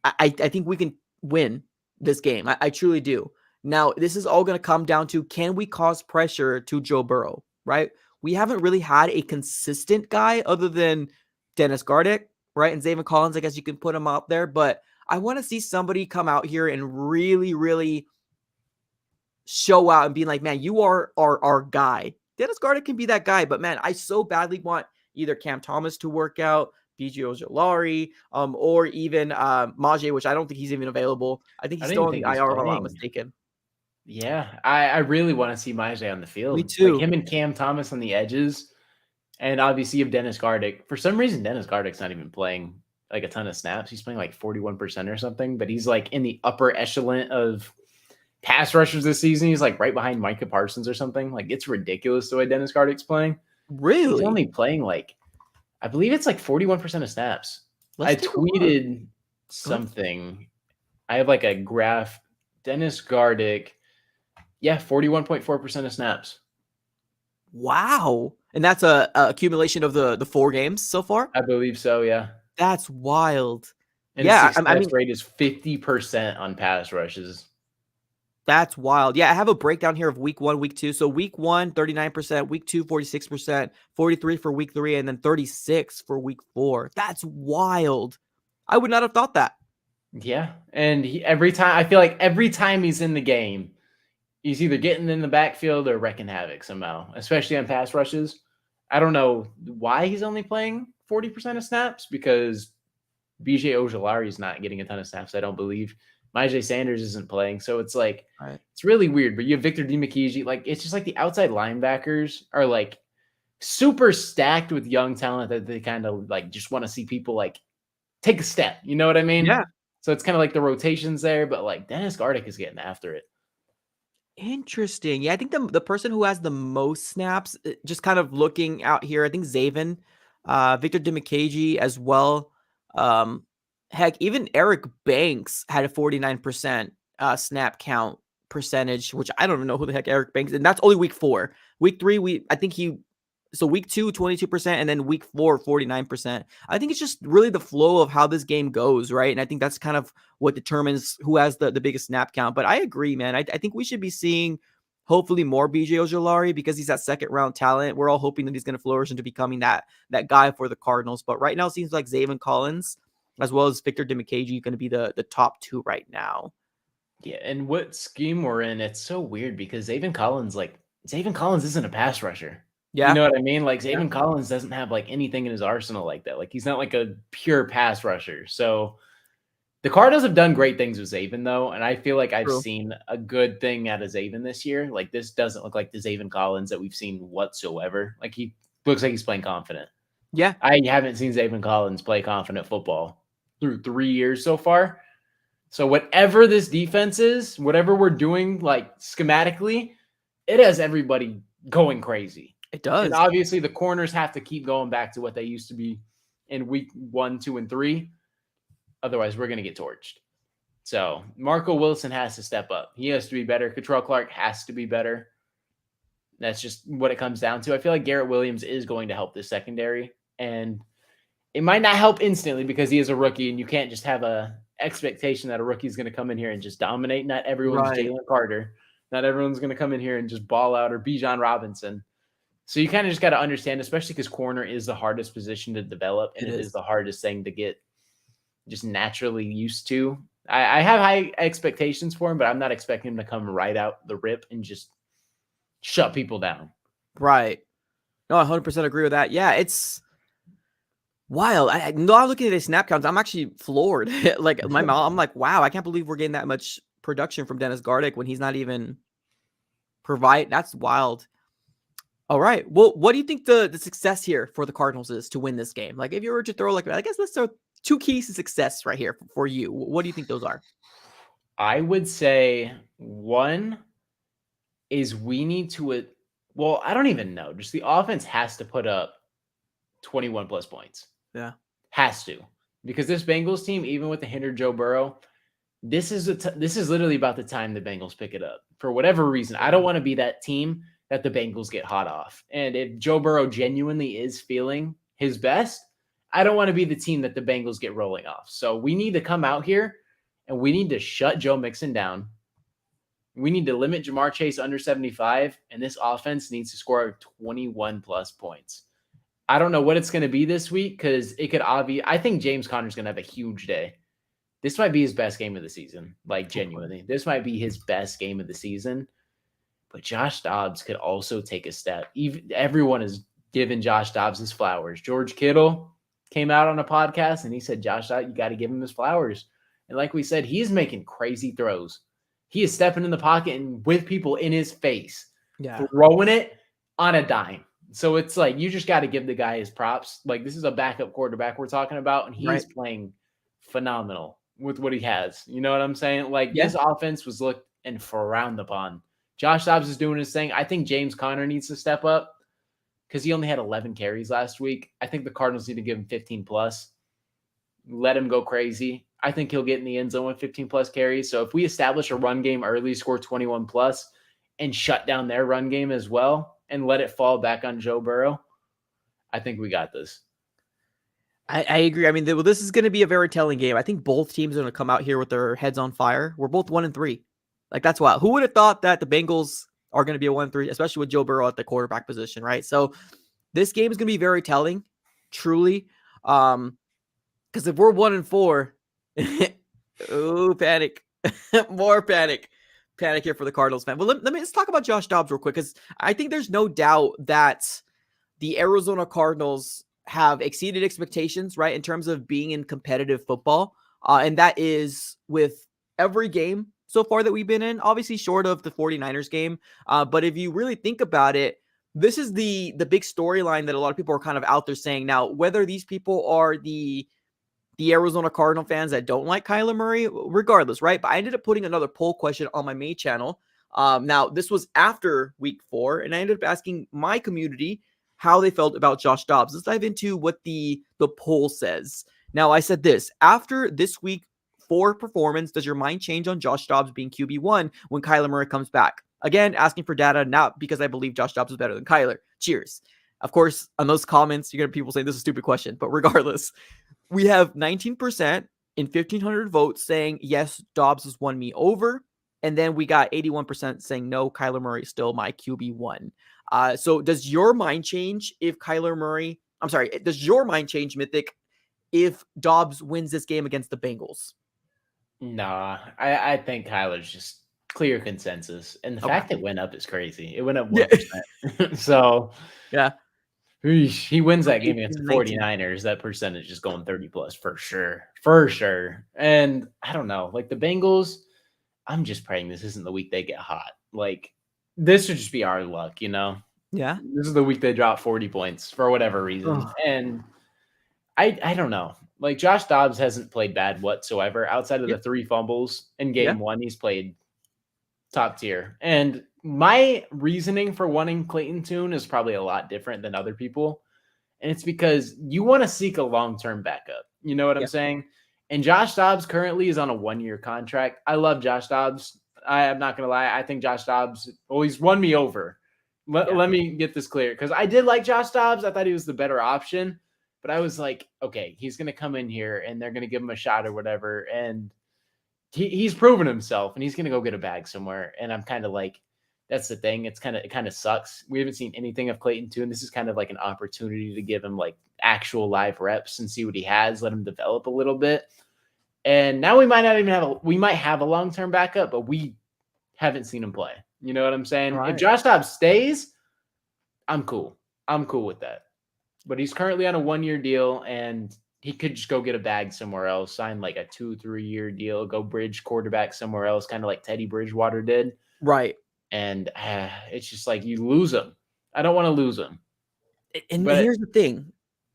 I think we can win this game. I truly do. Now, this is all going to come down to, can we cause pressure to Joe Burrow, right? We haven't really had a consistent guy other than Dennis Gardeck, right? And Zaven Collins, I guess you can put him out there. But I want to see somebody come out here and really, really show out and be like, man, you are our guy. Dennis Gardeck can be that guy. But, man, I so badly want either Cam Thomas to work out, BJ Ojolari, or even Majay, which I don't think he's even available. I think he's still on the IR, if I'm not mistaken. Yeah, I really want to see Majay on the field. Me too. Like him and Cam Thomas on the edges. And obviously you have Dennis Gardeck. For some reason, Dennis Gardeck's not even playing like a ton of snaps. He's playing like 41% or something, but he's like in the upper echelon of pass rushers this season. He's like right behind Micah Parsons or something. Like it's ridiculous the way Dennis Gardeck's playing. Really? He's only playing like, I believe it's like 41% of snaps. I tweeted something. I have like a graph. Dennis Gardeck. Yeah, 41.4% of snaps. Wow. And that's a accumulation of the 4 games so far? I believe so, yeah. That's wild. And his success rate is 50% on pass rushes. That's wild. Yeah, I have a breakdown here of week 1, week 2. So week 1, 39%, week 2, 46%, 43 for week 3, and then 36 for week 4. That's wild. I would not have thought that. Yeah. And every time he's in the game, he's either getting in the backfield or wrecking havoc somehow, especially on pass rushes. I don't know why he's only playing 40% of snaps, because BJ Ojolari is not getting a ton of snaps, I don't believe. Myjai Sanders isn't playing. So it's like, It's really weird. But you have Victor Dimukeje. Like, it's just like the outside linebackers are like super stacked with young talent that they kind of like just want to see people like take a step. You know what I mean? Yeah. So it's kind of like the rotations there, but like Dennis Gardeck is getting after it. Interesting. Yeah, I think the person who has the most snaps, just kind of looking out here, I think Zaven, Victor Dimukeje as well. Heck, even Eric Banks had a 49% snap count percentage, which I don't even know who the heck Eric Banks is. And that's only week 4. Week 3, week 2, 22%, and then week 4, 49%. I think it's just really the flow of how this game goes, right? And I think that's kind of what determines who has the biggest snap count. But I agree, man. I think we should be seeing hopefully more BJ Ojolari, because he's that second round talent. We're all hoping that he's going to flourish into becoming that guy for the Cardinals. But right now it seems like Zaven Collins as well as Victor Dimukeje going to be the top 2 right now. Yeah, and what scheme we're in, it's so weird because Zaven Collins isn't a pass rusher. Yeah. You know what I mean? Like Zaven Collins doesn't have like anything in his arsenal like that. Like he's not like a pure pass rusher. So the Cardinals have done great things with Zaven though. And I feel like I've seen a good thing out of Zaven this year. Like this doesn't look like the Zaven Collins that we've seen whatsoever. Like he looks like he's playing confident. Yeah. I haven't seen Zaven Collins play confident football through 3 years so far. So whatever this defense is, whatever we're doing like schematically, it has everybody going crazy. It does. And obviously the corners have to keep going back to what they used to be in week 1, 2, and 3. Otherwise, we're going to get torched. So Marco Wilson has to step up. He has to be better. Cottrell Clark has to be better. That's just what it comes down to. I feel like Garrett Williams is going to help this secondary. And it might not help instantly because he is a rookie, and you can't just have a expectation that a rookie is going to come in here and just dominate. Not everyone's Jalen Carter. Not everyone's going to come in here and just ball out, or Bijan Robinson. So you kind of just got to understand, especially because corner is the hardest position to develop, and it is the hardest thing to get just naturally used to. I have high expectations for him, but I'm not expecting him to come right out the rip and just shut people down. Right. No, I 100% agree with that. Yeah, it's wild. I'm looking at his snap counts. I'm actually floored. Like I'm like, wow, I can't believe we're getting that much production from Dennis Gardeck when he's not even provide. That's wild. All right. Well, what do you think the success here for the Cardinals is to win this game? Like if you were to throw like, I guess let's throw 2 keys to success right here for you. What do you think those are? I would say one is we need to, well, I don't even know. Just the offense has to put up 21 plus points. Yeah. Has to. because this Bengals team, even with the hindered Joe Burrow, this is literally about the time the Bengals pick it up. For whatever reason, I don't want to be that team that the Bengals get hot off. And if Joe Burrow genuinely is feeling his best, I don't want to be the team that the Bengals get rolling off. So we need to come out here and we need to shut Joe Mixon down. We need to limit Jamar Chase under 75, and this offense needs to score 21 plus points. I don't know what it's going to be this week because it could I think James Conner's going to have a huge day. This might be his best game of the season. Like, genuinely. This might be his best game of the season. But Josh Dobbs could also take a step. Everyone is giving Josh Dobbs his flowers. George Kittle came out on a podcast and he said, Josh Dobbs, you got to give him his flowers. And like we said, he's making crazy throws. He is stepping in the pocket and with people in his face, throwing it on a dime. So it's like, you just got to give the guy his props. Like, this is a backup quarterback we're talking about, and he's playing phenomenal with what he has. You know what I'm saying? Like, this offense was looked and frowned upon. Josh Dobbs is doing his thing. I think James Conner needs to step up because he only had 11 carries last week. I think the Cardinals need to give him 15 plus. Let him go crazy. I think he'll get in the end zone with 15 plus carries. So if we establish a run game early, score 21 plus, and shut down their run game as well, and let it fall back on Joe Burrow, I think we got this. I agree. I mean, this is going to be a very telling game. I think both teams are going to come out here with their heads on fire. We're both 1-3. Like, that's wild. Who would have thought that the Bengals are going to be a 1-3, especially with Joe Burrow at the quarterback position, right? So this game is going to be very telling, truly. Because if we're 1-4, ooh, panic. More panic. Panic here for the Cardinals fan. Well, let's talk about Josh Dobbs real quick, because I think there's no doubt that the Arizona Cardinals have exceeded expectations, right, in terms of being in competitive football. And that is with every game so far that we've been in, obviously short of the 49ers game. But if you really think about it, this is the big storyline that a lot of people are kind of out there saying. Now, whether these people are the Arizona Cardinal fans that don't like Kyler Murray, regardless, right? But I ended up putting another poll question on my main channel. Now, this was after week 4, and I ended up asking my community how they felt about Josh Dobbs. Let's dive into what the poll says. Now, I said this: after this week 4 performance, does your mind change on Josh Dobbs being QB1 when Kyler Murray comes back? Again, asking for data, not because I believe Josh Dobbs is better than Kyler. Cheers. Of course, on those comments, you're going to have people saying this is a stupid question, but regardless, we have 19% in 1,500 votes saying, yes, Dobbs has won me over. And then we got 81% saying, no, Kyler Murray is still my QB1. So does your mind change if does your mind change, Mythic, if Dobbs wins this game against the Bengals? Nah, I think Kyler's just clear consensus. And the fact it went up is crazy. It went up 1%. So, yeah. He wins that game against the 49ers. That percentage is going 30 plus for sure. For sure. And I don't know, like the Bengals, I'm just praying this isn't the week they get hot. Like, this would just be our luck, you know? Yeah. This is the week they drop 40 points for whatever reason. And I don't know. Like, Josh Dobbs hasn't played bad whatsoever. Outside of the 3 fumbles in game 1, he's played top tier. And my reasoning for wanting Clayton Tune is probably a lot different than other people. And it's because you want to seek a long-term backup. You know what I'm saying? And Josh Dobbs currently is on a 1-year contract. I love Josh Dobbs. I'm not going to lie. I think Josh Dobbs, he's won me over. Let me get this clear. Because I did like Josh Dobbs. I thought he was the better option. But I was like, okay, he's going to come in here and they're going to give him a shot or whatever. And he's proven himself and he's going to go get a bag somewhere. And I'm kind of like, that's the thing. It kind of sucks. We haven't seen anything of Clayton Tune. This is kind of like an opportunity to give him like actual live reps and see what he has, let him develop a little bit. And now we might not even we might have a long-term backup, but we haven't seen him play. You know what I'm saying? Right. If Josh Dobbs stays, I'm cool. I'm cool with that. But he's currently on a 1-year deal and he could just go get a bag somewhere else, sign like a 2-3 year deal, go bridge quarterback somewhere else, kind of like Teddy Bridgewater did. Right. And it's just like you lose him. I don't want to lose him. And here's the thing.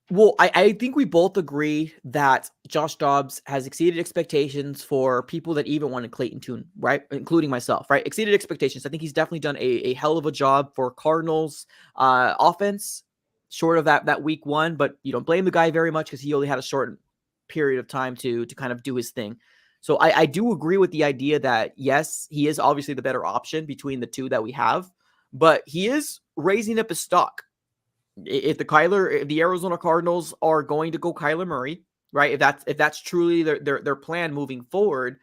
Well, I think we both agree that Josh Dobbs has exceeded expectations for people that even wanted Clayton Tune, right? Including myself, right? Exceeded expectations. I think he's definitely done a hell of a job for Cardinals offense, short of that week 1, but you don't blame the guy very much because he only had a short period of time to kind of do his thing. So I do agree with the idea that, yes, he is obviously the better option between the two that we have, but he is raising up his stock. If the Arizona Cardinals are going to go Kyler Murray, right? If that's truly their plan moving forward,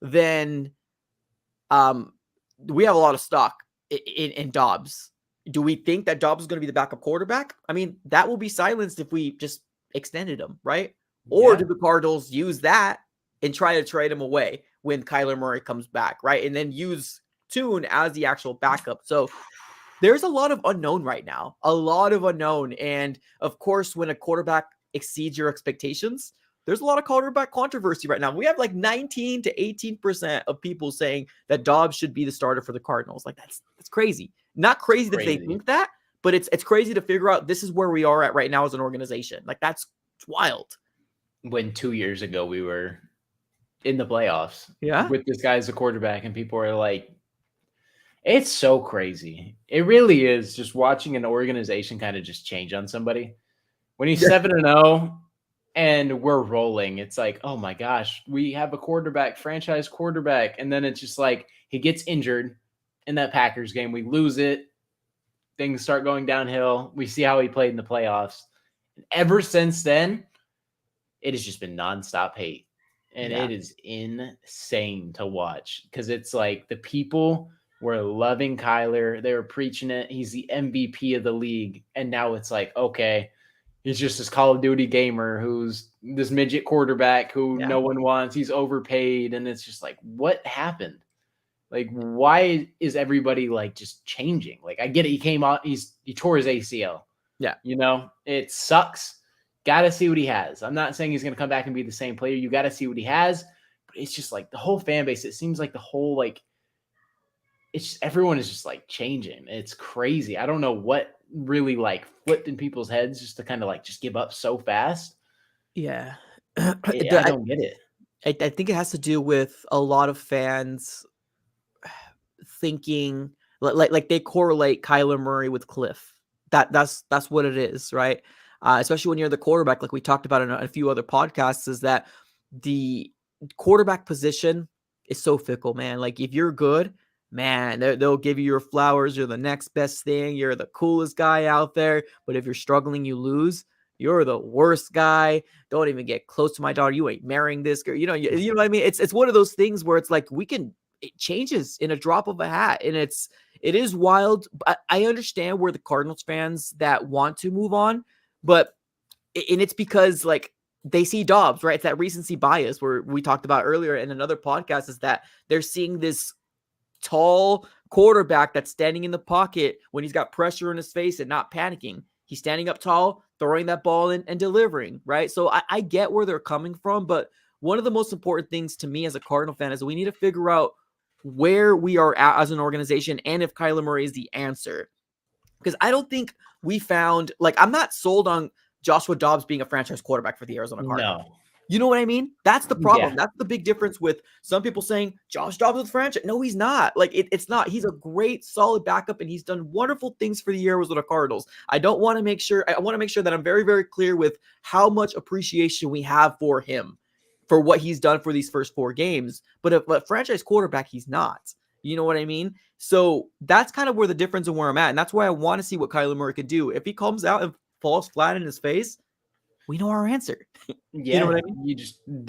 then we have a lot of stock in Dobbs. Do we think that Dobbs is going to be the backup quarterback? I mean, that will be silenced if we just extended him, right? Or do the Cardinals use that and try to trade him away when Kyler Murray comes back, right? And then use Tune as the actual backup. So there's a lot of unknown right now, a lot of unknown. And of course, when a quarterback exceeds your expectations, there's a lot of quarterback controversy right now. We have like 19 to 18% of people saying that Dobbs should be the starter for the Cardinals. Like that's crazy. Not crazy that they think that, but it's crazy to figure out this is where we are at right now as an organization. Like it's wild. When 2 years ago we were in the playoffs with this guy as a quarterback, and people are like, it's so crazy. It really is, just watching an organization kind of just change on somebody. When he's 7-0 and we're rolling, it's like, oh my gosh, we have a franchise quarterback. And then it's just like he gets injured in that Packers game. We lose it. Things start going downhill. We see how he played in the playoffs. And ever since then, it has just been nonstop hate. And it is insane to watch, because it's like the people were loving Kyler. They were preaching it. He's the MVP of the league. And now it's like, okay, he's just this Call of Duty gamer who's this midget quarterback who no one wants. He's overpaid. And it's just like, what happened? Like, why is everybody like just changing? Like, I get it. He came out, he tore his ACL. Yeah. You know, it sucks. Got to see what he has. I'm not saying he's going to come back and be the same player. You got to see what he has. But it's just like the whole fan base. It seems like the whole, like, it's just, everyone is just like changing. It's crazy. I don't know what really like flipped in people's heads just to kind of like just give up so fast. Yeah. I don't get it. I think it has to do with a lot of fans thinking like they correlate Kyler Murray with Cliff. That's what it is, right? Especially when you're the quarterback, like we talked about in a few other podcasts, is that the quarterback position is so fickle, man. Like if you're good, man, they'll give you your flowers. You're the next best thing. You're the coolest guy out there. But if you're struggling, you lose. You're the worst guy. Don't even get close to my daughter. You ain't marrying this girl. You know what I mean? It's one of those things where it's like it changes in a drop of a hat, and it is wild. I understand where the Cardinals fans that want to move on, and it's because like they see Dobbs, right? It's that recency bias where we talked about earlier in another podcast, is that they're seeing this tall quarterback that's standing in the pocket when he's got pressure in his face and not panicking. He's standing up tall, throwing that ball in and delivering, right? So I get where they're coming from, but one of the most important things to me as a Cardinal fan is we need to figure out where we are at as an organization and if Kyler Murray is the answer. Because I don't think we found, like, I'm not sold on Joshua Dobbs being a franchise quarterback for the Arizona Cardinals. No. You know what I mean? That's the problem. Yeah. That's the big difference with some people saying Josh Dobbs is franchise. No, he's not. Like it's not. He's a great, solid backup, and he's done wonderful things for the Arizona Cardinals. I want to make sure that I'm very, very clear with how much appreciation we have for him, for what he's done for these first 4 games. But a franchise quarterback, he's not. You know what I mean? So that's kind of where the difference and where I'm at. And that's why I want to see what Kyler Murray could do. If he comes out and falls flat in his face, we know our answer. Yeah, you know what I mean?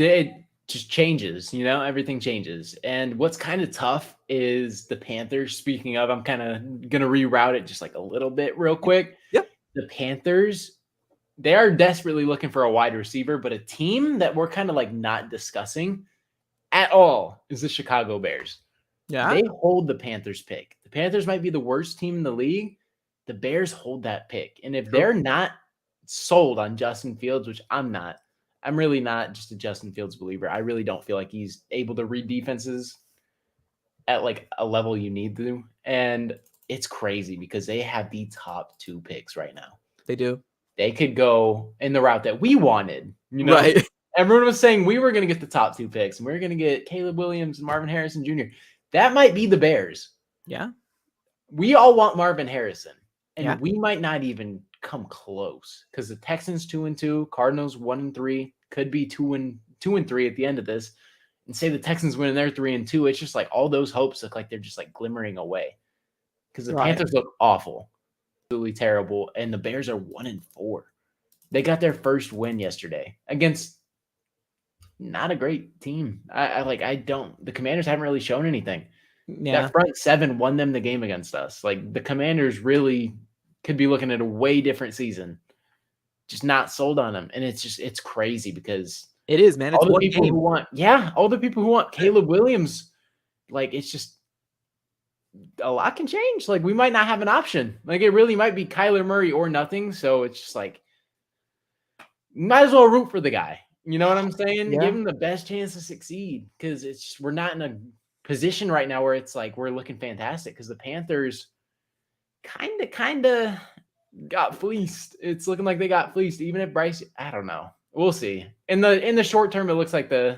It just changes, everything changes. And what's kind of tough is the Panthers. Speaking of, I'm kind of going to reroute it just like a little bit real quick. Yep. The Panthers, they are desperately looking for a wide receiver, but a team that we're kind of like not discussing at all is the Chicago Bears. Yeah. They hold the Panthers pick. The Panthers might be the worst team in the league. The Bears hold that pick. And if they're not sold on Justin Fields, which I'm not, I'm really not just a Justin Fields believer. I really don't feel like he's able to read defenses at like a level you need to. And it's crazy because they have the top 2 picks right now. They do. They could go in the route that we wanted. Right. Everyone was saying we were going to get the top 2 picks and we were going to get Caleb Williams and Marvin Harrison Jr. That might be the Bears. Yeah. We all want Marvin Harrison, and we might not even come close because the Texans 2-2, Cardinals 1-3, could be 2-3 at the end of this, and say the Texans win and they're 3-2, it's just like all those hopes look like they're just like glimmering away because the Right. Panthers look awful, absolutely terrible, and the Bears are 1-4. They got their first win yesterday against not a great team. The Commanders haven't really shown anything. Yeah. That front seven won them the game against us. Like the Commanders really could be looking at a way different season. Just not sold on them. And it's crazy because It is, man. It's all the one people game. all the people who want Caleb Williams, like it's just a lot can change. Like we might not have an option. Like it really might be Kyler Murray or nothing. So it's just like might as well root for the guy. You know what I'm saying? Yeah. Give him the best chance to succeed because we're not in a position right now where it's like we're looking fantastic because the Panthers kind of got fleeced. It's looking like they got fleeced. Even if Bryce, I don't know. We'll see. In the short term, it looks like the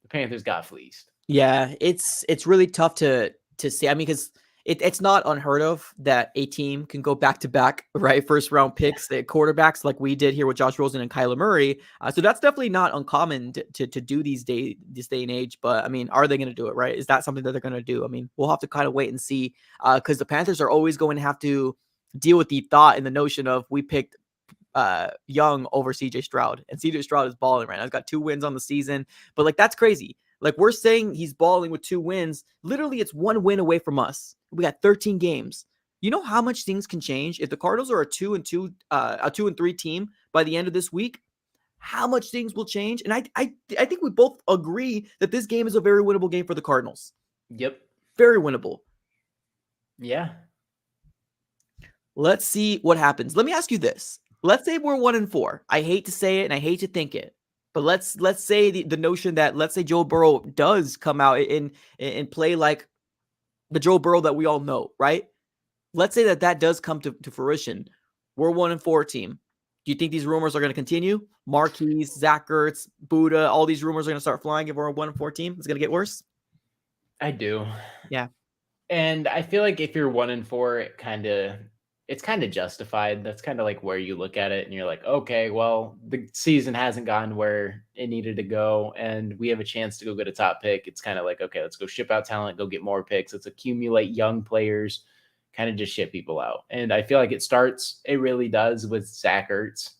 Panthers got fleeced. Yeah, it's really tough to see. I mean, because it's not unheard of that a team can go back to back, right? First round picks, the quarterbacks like we did here with Josh Rosen and Kyler Murray. So that's definitely not uncommon to do this day and age. But I mean, are they going to do it, right? Is that something that they're going to do? I mean, we'll have to kind of wait and see because the Panthers are always going to have to deal with the thought and the notion of we picked Young over CJ Stroud, and CJ Stroud is balling right now. He's got 2 wins on the season, but like that's crazy. Like we're saying he's balling with 2 wins. Literally, it's 1 win away from us. We got 13 games. You know how much things can change if the Cardinals are a 2-3 team by the end of this week. How much things will change? And I think we both agree that this game is a very winnable game for the Cardinals. Yep, very winnable. Yeah. Let's see what happens. Let me ask you this. Let's say we're 1-4. I hate to say it and I hate to think it. But let's say the notion that let's say Joe Burrow does come out and play like the Joe Burrow that we all know, right? Let's say that does come to fruition. We're 1-4 team. Do you think these rumors are going to continue? Marquise, Zach Ertz, Buddha, all these rumors are going to start flying if we're a 1-4 team? It's going to get worse? I do. Yeah. And I feel like if you're 1-4, it's kind of justified. That's kind of like where you look at it and you're like, okay, well, the season hasn't gone where it needed to go, and we have a chance to go get a top pick. It's kind of like, okay, let's go ship out talent, go get more picks. Let's accumulate young players, kind of just ship people out. And I feel like it really does with Zach Ertz.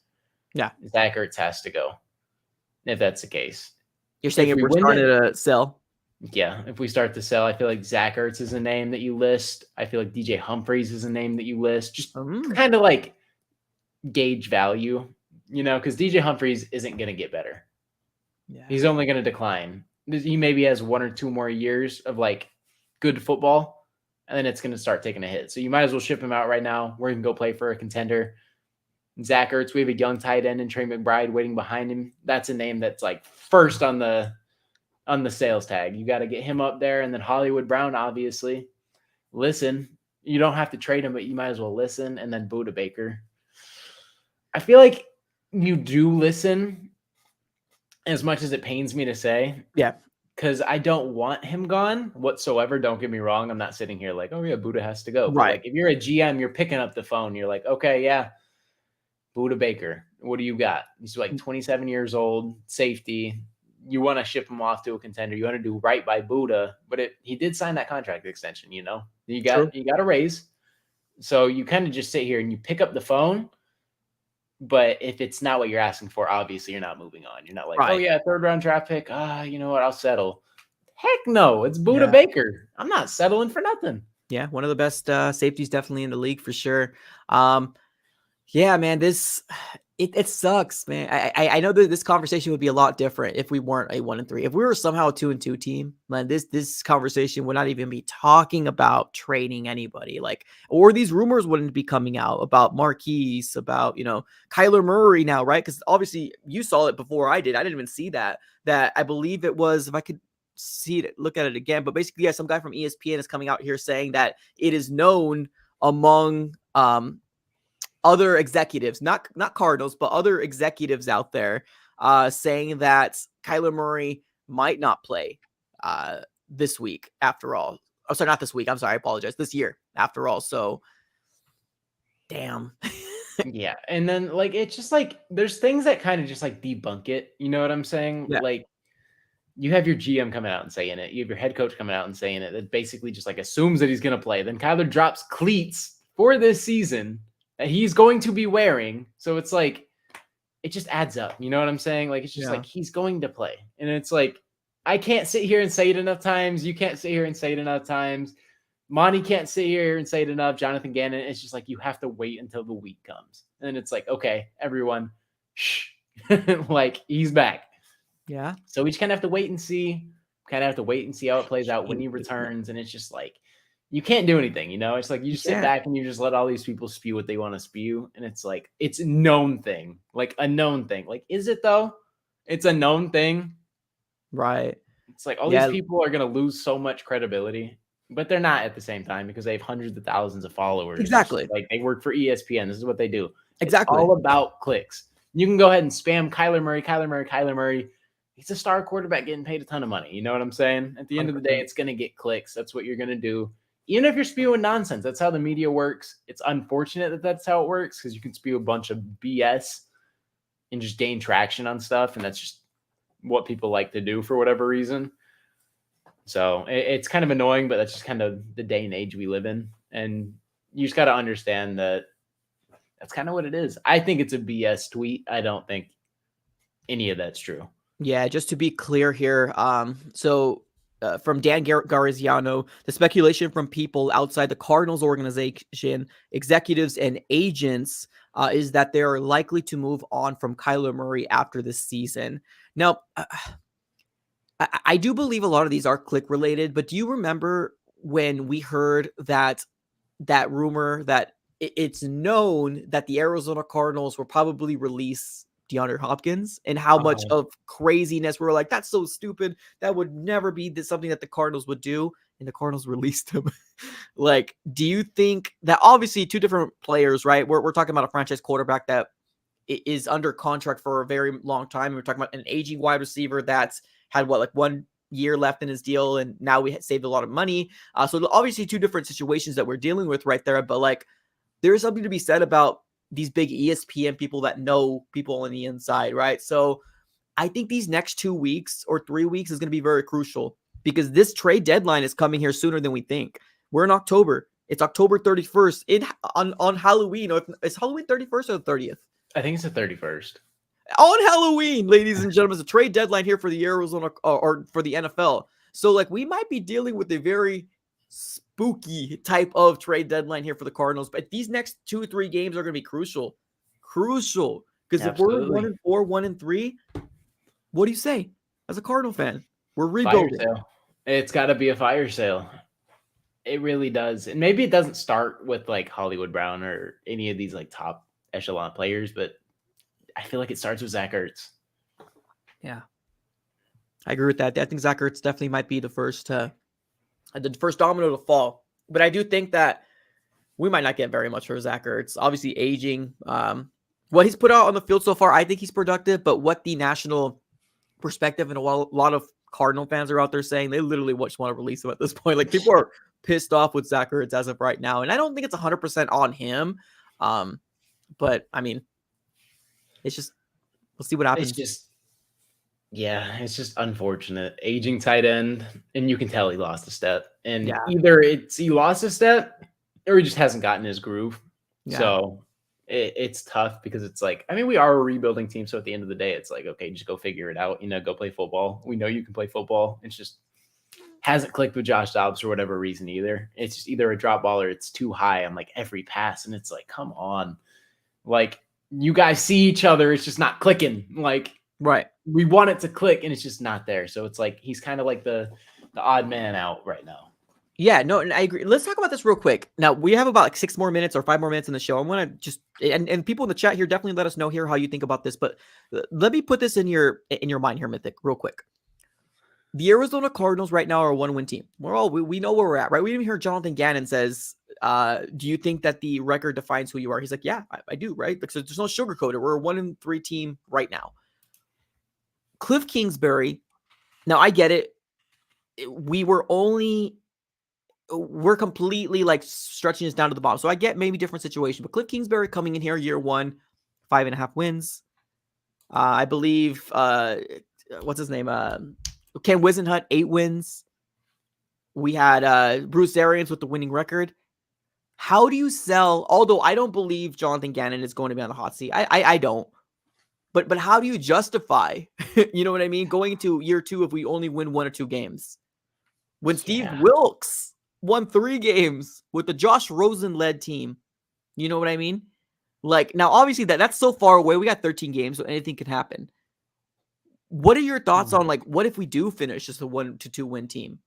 Yeah. Zach Ertz has to go if that's the case. You're saying if we're starting to sell? Yeah, if we start to sell, I feel like Zach Ertz is a name that you list. I feel like DJ Humphries is a name that you list. Just kind of like gauge value, because DJ Humphries isn't going to get better. Yeah. He's only going to decline. He maybe has 1 or 2 more years of like good football, and then it's going to start taking a hit. So you might as well ship him out right now where he can go play for a contender. Zach Ertz, we have a young tight end and Trey McBride waiting behind him. That's a name that's like first on the sales tag. You got to get him up there. And then Hollywood Brown, obviously. Listen, you don't have to trade him, but you might as well listen. And then Buda Baker. I feel like you do listen as much as it pains me to say. Yeah. Because I don't want him gone whatsoever. Don't get me wrong. I'm not sitting here like, oh yeah, Buda has to go. But right. Like if you're a GM, you're picking up the phone. You're like, okay, yeah, Buda Baker. What do you got? He's like 27 years old, safety. You want to ship him off to a contender. You want to do right by Buda, but he did sign that contract extension. You got a raise, so you kind of just sit here and you pick up the phone. But if it's not what you're asking for, obviously you're not moving on. You're not like, oh yeah, 3rd round draft pick. You know what? I'll settle. Heck no, it's Buda Baker. I'm not settling for nothing. Yeah, one of the best safeties definitely in the league for sure. Yeah, man, it sucks, man. I know that this conversation would be a lot different if we weren't a 1-3. If we were somehow a 2-2 team, man, this conversation would not even be talking about trading anybody, or these rumors wouldn't be coming out about Marquise, about Kyler Murray now, right? Because obviously you saw it before I did. I didn't even see that. That I believe it was, if I could see it, look at it again. But basically, yeah, some guy from ESPN is coming out here saying that it is known among other executives, not Cardinals, but other executives out there saying that Kyler Murray might not play this week after all. Oh, sorry, not this week. I'm sorry. I apologize. This year after all. So, damn. Yeah. And then like it's just like there's things that kind of just like debunk it. You know what I'm saying? Yeah. Like you have your GM coming out and saying it. You have your head coach coming out and saying it. That basically just like assumes that he's going to play. Then Kyler drops cleats for this season that he's going to be wearing. So it's like, it just adds up. You know what I'm saying? Like, it's just Yeah. like, he's going to play. And it's like, I can't sit here and say it enough times. You can't sit here and say it enough times. Monty can't sit here and say it enough. Jonathan Gannon. It's just like, you have to wait until the week comes. And it's like, okay, everyone, shh. Like, he's back. Yeah. So we just kind of have to wait and see. Kind of have to wait and see how it plays out when he returns. And it's just like, you can't do anything, you know? It's like you just sit back and you just let all these people spew what they want to spew. And it's like, it's a known thing. Like a known thing. Like, is it though? It's a known thing. Right. It's like all these people are going to lose so much credibility, but they're not at the same time because they have hundreds of thousands of followers. Exactly. Like they work for ESPN. This is what they do. Exactly. It's all about clicks. You can go ahead and spam Kyler Murray. He's a star quarterback getting paid a ton of money. You know what I'm saying? At the end of the day, it's going to get clicks. That's what you're going to do. Even if you're spewing nonsense, that's how the media works. It's unfortunate that that's how it works because you can spew a bunch of BS and just gain traction on stuff. And that's just what people like to do for whatever reason. So it's kind of annoying, but that's just kind of the day and age we live in. And you just got to understand that that's kind of what it is. I think it's a BS tweet. I don't think any of that's true. Yeah, just to be clear here, from Dan Gariziano, the speculation from people outside the Cardinals organization, executives and agents, is that they are likely to move on from Kyler Murray after this season. Now, I do believe a lot of these are click related, but do you remember when we heard that rumor that it's known that the Arizona Cardinals will probably release DeAndre Hopkins, and how much of craziness we were like, that's so stupid. That would never be something that the Cardinals would do. And the Cardinals released him. Like, do you think that obviously two different players, right? We're talking about a franchise quarterback that is under contract for a very long time. We're talking about an aging wide receiver that's had 1 year left in his deal. And now we saved a lot of money. So obviously two different situations that we're dealing with right there. But like, there's something to be said about these big ESPN people that know people on the inside, right? So I think these next 2 weeks or 3 weeks is going to be very crucial because this trade deadline is coming here sooner than we think. We're in October. It's October 31st on Halloween. Is Halloween 31st or the 30th? I think it's the 31st. On Halloween, ladies and gentlemen, it's a trade deadline here for the Arizona or for the NFL. So like we might be dealing with a very spooky type of trade deadline here for the Cardinals, but these next 2 or 3 games are going to be crucial. Because if we're 1-4, 1-3, what do you say as a Cardinal fan? We're rebuilding. Fire sale. It's got to be a fire sale. It really does. And maybe it doesn't start with like Hollywood Brown or any of these like top echelon players, but I feel like it starts with Zach Ertz. Yeah, I agree with that. I think Zach Ertz definitely might be the first domino to fall. But I do think that we might not get very much for Zach Ertz. Obviously, aging. What he's put out on the field so far, I think he's productive. But what the national perspective and a lot of Cardinal fans are out there saying, they literally just want to release him at this point. Like, people are pissed off with Zach Ertz as of right now. And I don't think it's 100% on him. But, I mean, it's just, we'll see what happens. It's just unfortunate. Aging tight end, and you can tell he lost a step. And either he lost a step or he just hasn't gotten his groove. Yeah. So it's tough because it's like, I mean, we are a rebuilding team. So at the end of the day, it's like, okay, just go figure it out. Go play football. We know you can play football. It's just hasn't clicked with Josh Dobbs for whatever reason either. It's just either a drop ball or it's too high on like every pass. And it's like, come on. Like, you guys see each other. It's just not clicking. Like, right. We want it to click and it's just not there. So it's like, he's kind of like the odd man out right now. Yeah, no, and I agree. Let's talk about this real quick. Now, we have about like 6 more minutes or 5 more minutes in the show. I want to just, and people in the chat here, definitely let us know here how you think about this. But let me put this in your mind here, Mythic, real quick. The Arizona Cardinals right now are a 1-win team. We know where we're at, right? We even hear Jonathan Gannon says, do you think that the record defines who you are? He's like, yeah, I do, right? Because there's no sugarcoat it. We're a 1-3 team right now. Cliff Kingsbury, now I get it. We were only we're completely like stretching this down to the bottom. So I get maybe different situation, but Cliff Kingsbury coming in here year 1, 5.5 wins. I believe, what's his name? Ken Wisenhunt, 8 wins. We had Bruce Arians with the winning record. How do you sell? Although I don't believe Jonathan Gannon is going to be on the hot seat. I don't. But how do you justify, you know what I mean, going into year 2 if we only win 1 or 2 games? When Steve Wilkes won 3 games with the Josh Rosen-led team, you know what I mean? Like, now, obviously, that's so far away. We got 13 games, so anything could happen. What are your thoughts on, like, what if we do finish just a 1 to 2 win team?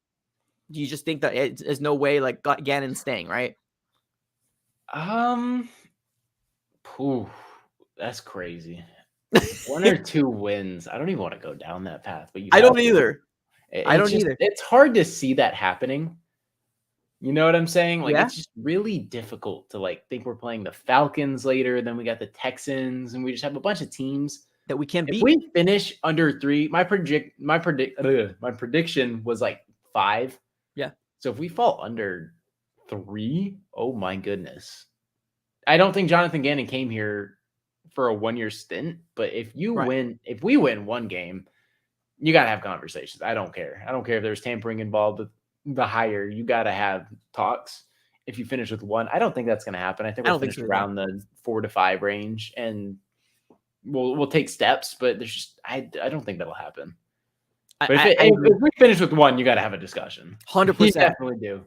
Do you just think that there's no way, like, Gannon's staying, right? That's crazy. 1 or 2 wins. I don't even want to go down that path. But I don't either. It's hard to see that happening. You know what I'm saying? Like, Yeah. It's just really difficult to like think we're playing the Falcons later. Then we got the Texans, and we just have a bunch of teams that we can't beat. If we finish under 3, my prediction was like 5. Yeah. So if we fall under 3, oh my goodness. I don't think Jonathan Gannon came here for a 1-year stint, but if we win 1 game, you got to have conversations. I don't care. I don't care if there's tampering involved with the hire. You got to have talks. If you finish with 1, I don't think that's going to happen. I think we'll finish around the 4 to 5 range, and we'll take steps, but there's just I don't think that'll happen. But if we finish with 1, you got to have a discussion. 100%. You definitely do.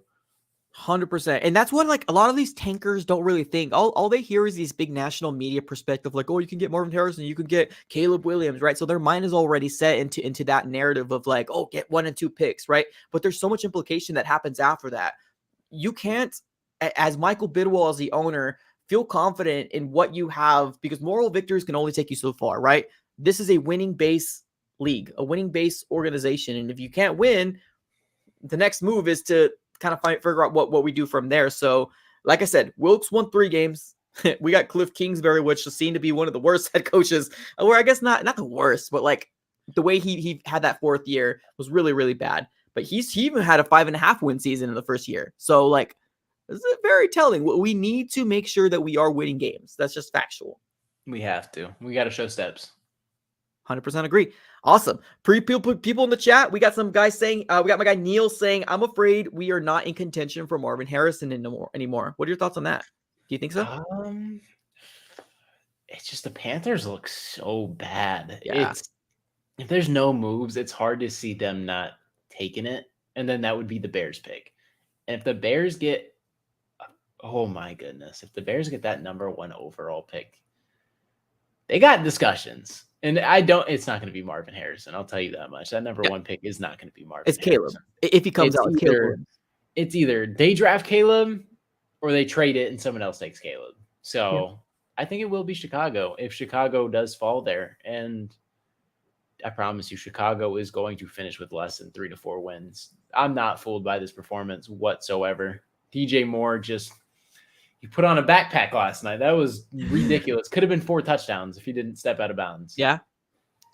100%. And that's what, like, a lot of these tankers don't really think. All they hear is these big national media perspective, like, oh, you can get Marvin Harrison, you can get Caleb Williams, right? So their mind is already set into that narrative of like, oh, get 1 and 2 picks, right? But there's so much implication that happens after that. You can't, as Michael Bidwell, as the owner, feel confident in what you have, because moral victories can only take you so far, right? This is a winning base league, a winning base organization. And if you can't win, the next move is to kind of figure out what we do from there. So, like I said, Wilkes won 3 games. We got Cliff Kingsbury, which is seen to be one of the worst head coaches, or I guess not the worst, but like the way he had that 4th year was really, really bad. But he even had a 5.5 win season in the first year. So, like, this is very telling. We need to make sure that we are winning games. That's just factual. We have to. We got to show steps. 100% agree. Awesome. People in the chat. We got some guys saying, we got my guy Neil saying, I'm afraid we are not in contention for Marvin Harrison anymore. What are your thoughts on that? Do you think so? It's just the Panthers look so bad. Yeah. If there's no moves, it's hard to see them not taking it. And then that would be the Bears pick. And if the Bears get, oh my goodness, if the Bears get that number 1 overall pick, they got discussions. And it's not going to be Marvin Harrison. I'll tell you that much. That number 1 pick is not going to be Marvin It's Harrison. Caleb. If he comes out, it's either they draft Caleb or they trade it and someone else takes Caleb. So I think it will be Chicago if Chicago does fall there. And I promise you, Chicago is going to finish with less than 3 to 4 wins. I'm not fooled by this performance whatsoever. DJ Moore he put on a backpack last night. That was ridiculous. Could have been 4 touchdowns if he didn't step out of bounds. Yeah.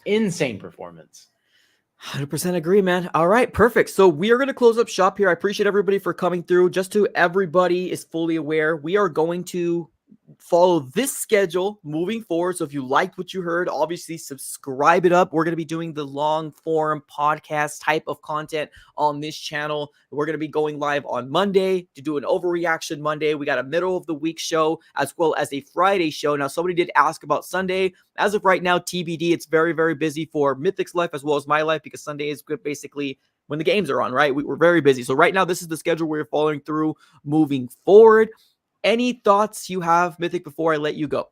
Insane performance. 100% agree, man. All right, perfect. So we are going to close up shop here. I appreciate everybody for coming through. Just so everybody is fully aware, we are going to follow this schedule moving forward. So if you liked what you heard, obviously subscribe it up. We're going to be doing the long form podcast type of content on this channel. We're going to be going live on Monday to do an overreaction Monday. We got a middle of the week show as well as a Friday show. Now, somebody did ask about Sunday. As of right now, TBD. It's very, very busy for Mythic's life as well as my life, because Sunday is basically when the games are on, right? We're very busy. So right now, this is the schedule we're following through moving forward. Any thoughts you have, Mythic, before I let you go?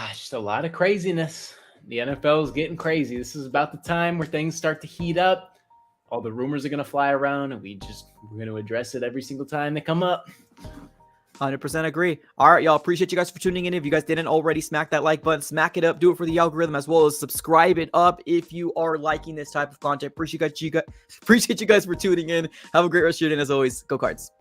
Just a lot of craziness. The NFL is getting crazy. This is about the time where things start to heat up. All the rumors are going to fly around, and we're going to address it every single time they come up. 100% agree. All right, y'all. Appreciate you guys for tuning in. If you guys didn't already, smack that like button, smack it up, do it for the algorithm, as well as subscribe it up if you are liking this type of content. Appreciate you guys for tuning in. Have a great rest of your day, and as always, go Cards.